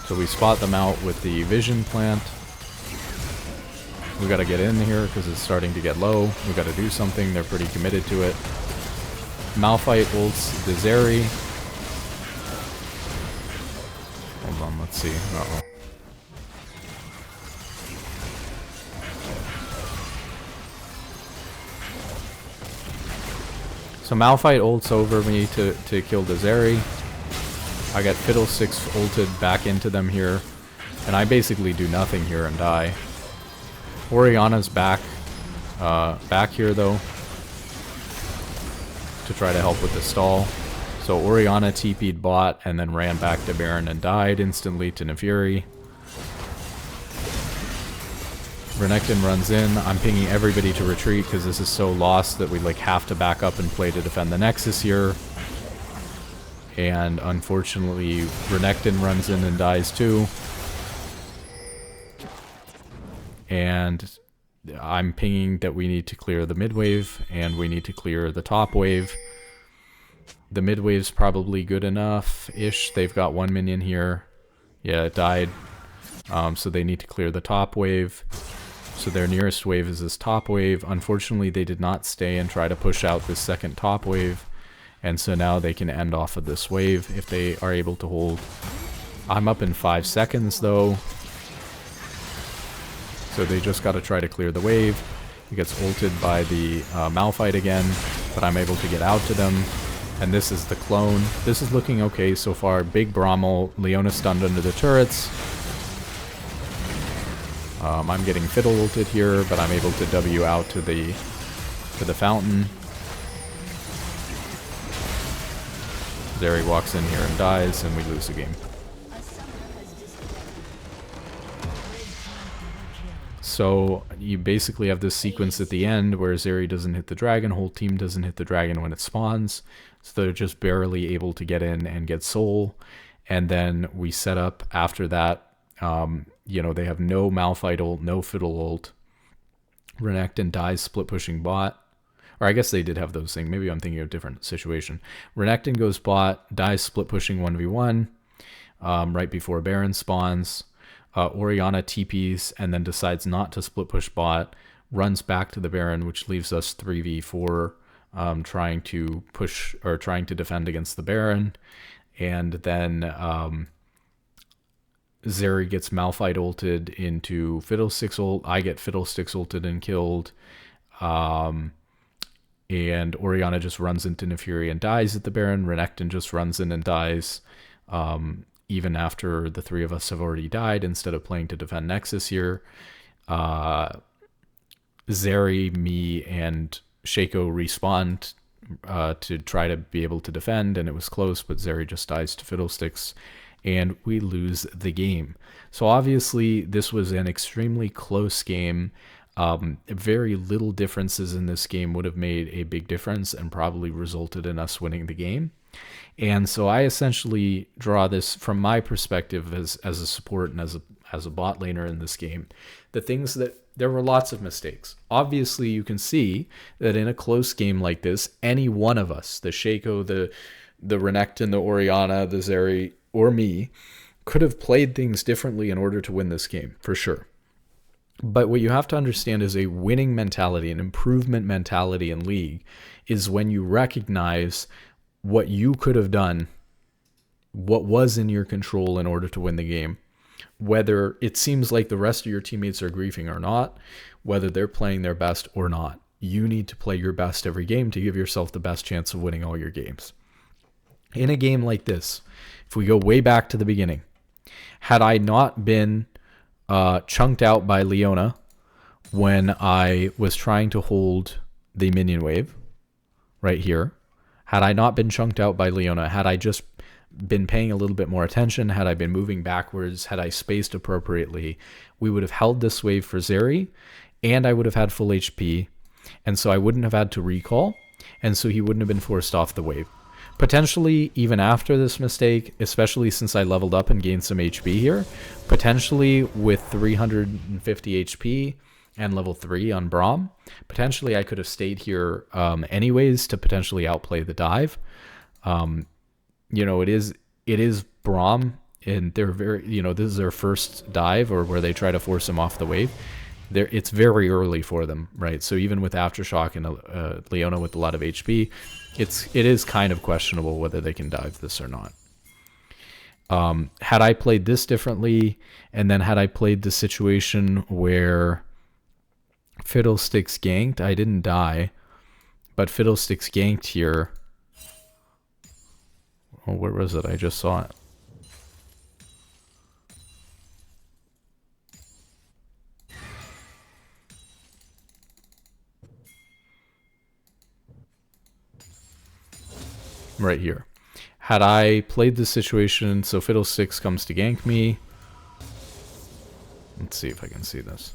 So we spot them out with the vision plant. We got to get in here because it's starting to get low. We got to do something. They're pretty committed to it. Malphite ults the Zeri. Hold on, let's see. Uh-oh. So Malphite ults over me to kill the Zeri. I get Fiddlesticks ulted back into them here. And I basically do nothing here and die. Orianna's back here though, to try to help with the stall. So Orianna TP'd bot and then ran back to Baron and died instantly to Nefiri. Renekton runs in. I'm pinging everybody to retreat because this is so lost that we like have to back up and play to defend the Nexus here. And unfortunately, Renekton runs in and dies too. And I'm pinging that we need to clear the mid wave and we need to clear the top wave. The mid wave's probably good enough-ish. They've got one minion here. Yeah, it died. So they need to clear the top wave. So their nearest wave is this top wave. Unfortunately, they did not stay and try to push out this second top wave. And so now they can end off of this wave if they are able to hold. I'm up in 5 seconds though. So they just got to try to clear the wave. He gets ulted by the Malphite again, but I'm able to get out to them. And this is the clone. This is looking okay so far. Big Braum, Leona stunned under the turrets. I'm getting Fiddle ulted here, but I'm able to W out to the fountain. Zeri walks in here and dies, and we lose the game. So you basically have this sequence at the end where Zeri doesn't hit the dragon, whole team doesn't hit the dragon when it spawns. So they're just barely able to get in and get soul. And then we set up after that, you know, they have no Malphite ult, no Fiddle ult. Renekton dies split pushing bot. Or I guess they did have those things. Maybe I'm thinking of a different situation. Renekton goes bot, dies split pushing 1v1 right before Baron spawns. Orianna TPs and then decides not to split push bot, runs back to the Baron, which leaves us 3v4 trying to push or trying to defend against the Baron. And then Zeri gets Malphite ulted into Fiddlesticks ult. I get Fiddlesticks ulted and killed. And Orianna just runs into Nefiri and dies at the Baron. Renekton just runs in and dies. Even after the three of us have already died, instead of playing to defend Nexus here. Zeri, me, and Shaco respawned to try to be able to defend, and it was close, but Zeri just dies to Fiddlesticks, and we lose the game. So obviously, this was an extremely close game. Very little differences in this game would have made a big difference and probably resulted in us winning the game. And so I essentially draw this from my perspective as a support and as a bot laner in this game. The things that there were lots of mistakes. Obviously, you can see that in a close game like this, any one of us, the Shaco, the Renekton, the Orianna, the Zeri, or me, could have played things differently in order to win this game, for sure. But what you have to understand is a winning mentality, an improvement mentality in League, is when you recognize what you could have done, what was in your control in order to win the game. Whether it seems like the rest of your teammates are griefing or not, whether they're playing their best or not, you need to play your best every game to give yourself the best chance of winning all your games. In a game like this, if we go way back to the beginning, had I not been chunked out by Leona when I was trying to hold the minion wave right here, had I not been chunked out by Leona, had I just been paying a little bit more attention, had I been moving backwards, had I spaced appropriately, we would have held this wave for Zeri, and I would have had full HP, and so I wouldn't have had to recall, and so he wouldn't have been forced off the wave. Potentially even after this mistake, especially since I leveled up and gained some HP here, potentially with 350 HP and level 3 on Braum, potentially I could have stayed here anyways to potentially outplay the dive. You know, it is Braum, and they're very, you know, this is their first dive, or where they try to force him off the wave. It's very early for them, right? So even with Aftershock and Leona with a lot of HP, it is kind of questionable whether they can dive this or not. Had I played this differently, and then had I played the situation where Fiddlesticks ganked, I didn't die, but Fiddlesticks ganked here. Oh, where was it? I just saw it. Right here. Had I played this situation, so Fiddlesticks comes to gank me. Let's see if I can see this.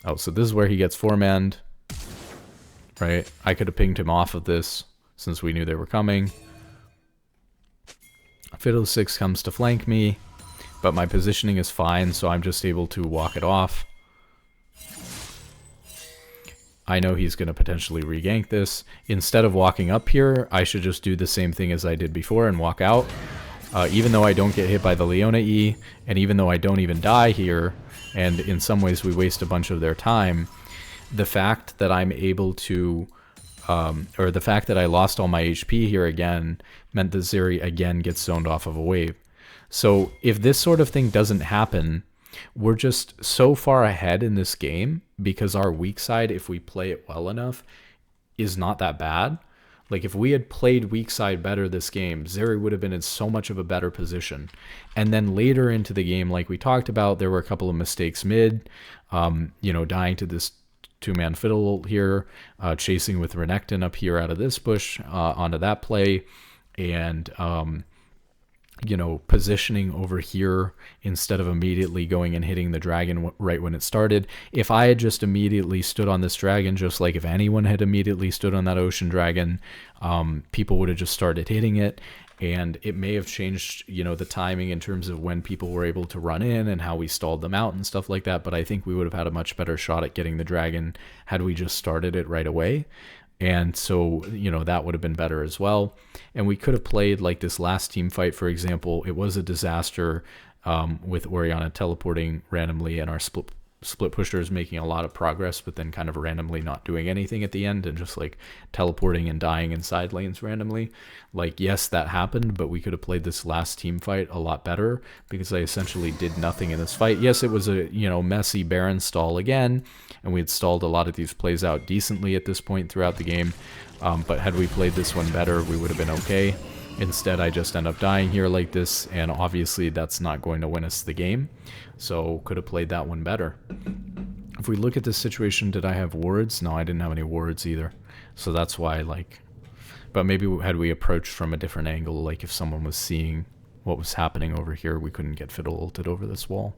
Oh, so this is where he gets 4-manned. Right? I could have pinged him off of this since we knew they were coming. Fiddlesticks comes to flank me, but my positioning is fine, so I'm just able to walk it off. I know he's going to potentially regank this. Instead of walking up here, I should just do the same thing as I did before and walk out. Even though I don't get hit by the Leona E, and even though I don't even die here, and in some ways we waste a bunch of their time, the fact that I'm able to, or the fact that I lost all my HP here again, meant that Zeri again gets zoned off of a wave. So if this sort of thing doesn't happen, we're just so far ahead in this game because our weak side, if we play it well enough, is not that bad. Like if we had played weak side better this game, Zeri would have been in so much of a better position. And then later into the game, like we talked about, there were a couple of mistakes mid, you know, dying to this 2-man fiddle here, chasing with Renekton up here out of this bush onto that play, and you know, positioning over here instead of immediately going and hitting the dragon right when it started. If I had just immediately stood on this dragon, just like if anyone had immediately stood on that ocean dragon, people would have just started hitting it, and it may have changed, you know, the timing in terms of when people were able to run in and how we stalled them out and stuff like that. But I think we would have had a much better shot at getting the dragon had we just started it right away. And so, you know, that would have been better as well. And we could have played like this last team fight, for example. It was a disaster with Orianna teleporting randomly and our split pushers making a lot of progress, but then kind of randomly not doing anything at the end and just like teleporting and dying in side lanes randomly. Like, yes, that happened, but we could have played this last team fight a lot better because I essentially did nothing in this fight. Yes, it was a, you know, messy Baron stall again, and we had stalled a lot of these plays out decently at this point throughout the game, but had we played this one better, we would have been okay. Instead, I just end up dying here like this, and obviously that's not going to win us the game, so could have played that one better. If we look at this situation, did I have wards? No, I didn't have any wards either, so that's why, like, but maybe had we approached from a different angle, like if someone was seeing what was happening over here, we couldn't get fiddle ulted over this wall.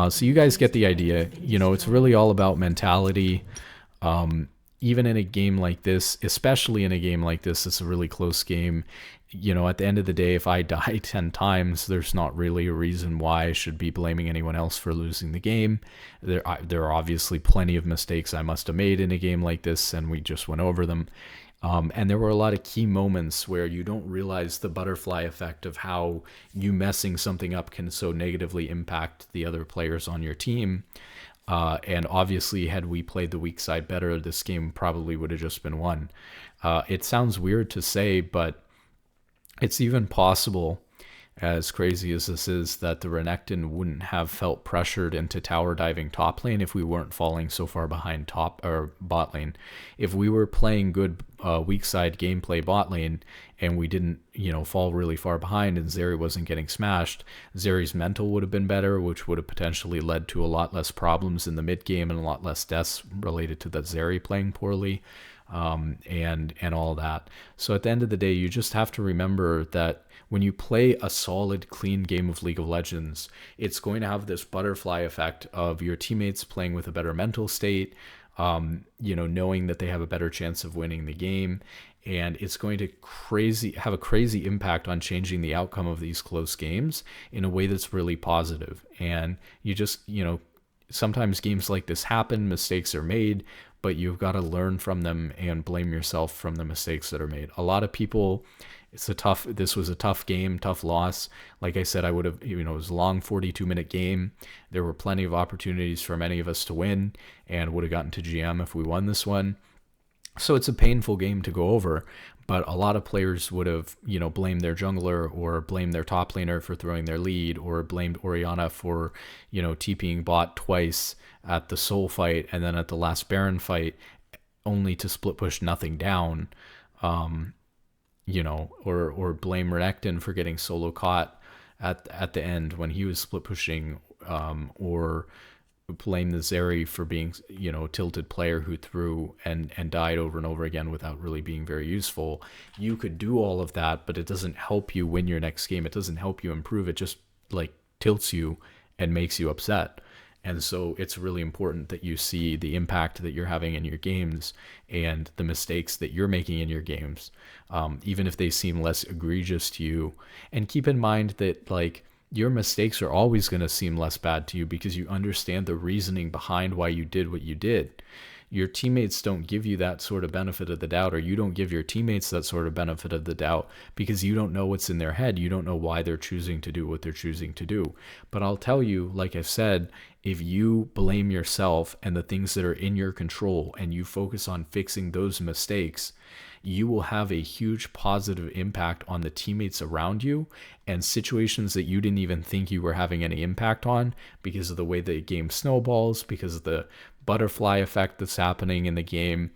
So you guys get the idea. You know, it's really all about mentality. Even in a game like this, especially in a game like this, it's a really close game. You know, at the end of the day, if I die 10 times, there's not really a reason why I should be blaming anyone else for losing the game. There are obviously plenty of mistakes I must have made in a game like this, and we just went over them. And there were a lot of key moments where you don't realize the butterfly effect of how you messing something up can so negatively impact the other players on your team. And obviously, had we played the weak side better, this game probably would have just been won. It sounds weird to say, but it's even possible, as crazy as this is, that the Renekton wouldn't have felt pressured into tower diving top lane if we weren't falling so far behind top or bot lane. If we were playing good weak side gameplay bot lane and we didn't, you know, fall really far behind and Zeri wasn't getting smashed, Zeri's mental would have been better, which would have potentially led to a lot less problems in the mid game and a lot less deaths related to that Zeri playing poorly, and all that. So at the end of the day, you just have to remember that when you play a solid, clean game of League of Legends, it's going to have this butterfly effect of your teammates playing with a better mental state, knowing that they have a better chance of winning the game. And it's going to have a crazy impact on changing the outcome of these close games in a way that's really positive. And you just, sometimes games like this happen, mistakes are made, but you've got to learn from them and blame yourself from the mistakes that are made. A lot of people, this was a tough game, tough loss. Like I said, I would have, it was a long 42-minute game. There were plenty of opportunities for many of us to win and would have gotten to GM if we won this one. So it's a painful game to go over, but a lot of players would have, blamed their jungler or blamed their top laner for throwing their lead, or blamed Orianna for, TPing bot twice at the Soul fight and then at the last Baron fight, only to split push nothing down, or blame Renekton for getting solo caught at the end when he was split pushing, or blame the Zeri for being, a tilted player who threw and died over and over again without really being very useful. You could do all of that, but it doesn't help you win your next game. It doesn't help you improve. It just tilts you and makes you upset. And so it's really important that you see the impact that you're having in your games and the mistakes that you're making in your games, even if they seem less egregious to you. And keep in mind that your mistakes are always going to seem less bad to you because you understand the reasoning behind why you did what you did. Your teammates don't give you that sort of benefit of the doubt, or you don't give your teammates that sort of benefit of the doubt because you don't know what's in their head. You don't know why they're choosing to do what they're choosing to do. But I'll tell you, like I've said, if you blame yourself and the things that are in your control and you focus on fixing those mistakes, you will have a huge positive impact on the teammates around you and situations that you didn't even think you were having any impact on because of the way the game snowballs, because of the butterfly effect that's happening in the game.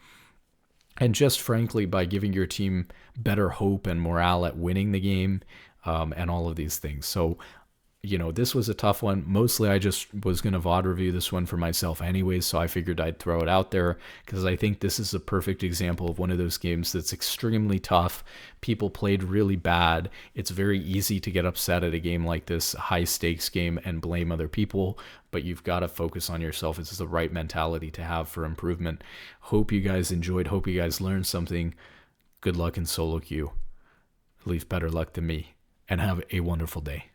And just frankly, by giving your team better hope and morale at winning the game, and all of these things. So, this was a tough one. Mostly I just was going to VOD review this one for myself anyways, so I figured I'd throw it out there because I think this is a perfect example of one of those games that's extremely tough. People played really bad. It's very easy to get upset at a game like this, high stakes game, and blame other people, but you've got to focus on yourself. It's the right mentality to have for improvement. Hope you guys enjoyed. Hope you guys learned something. Good luck in solo queue. At least better luck than me. And have a wonderful day.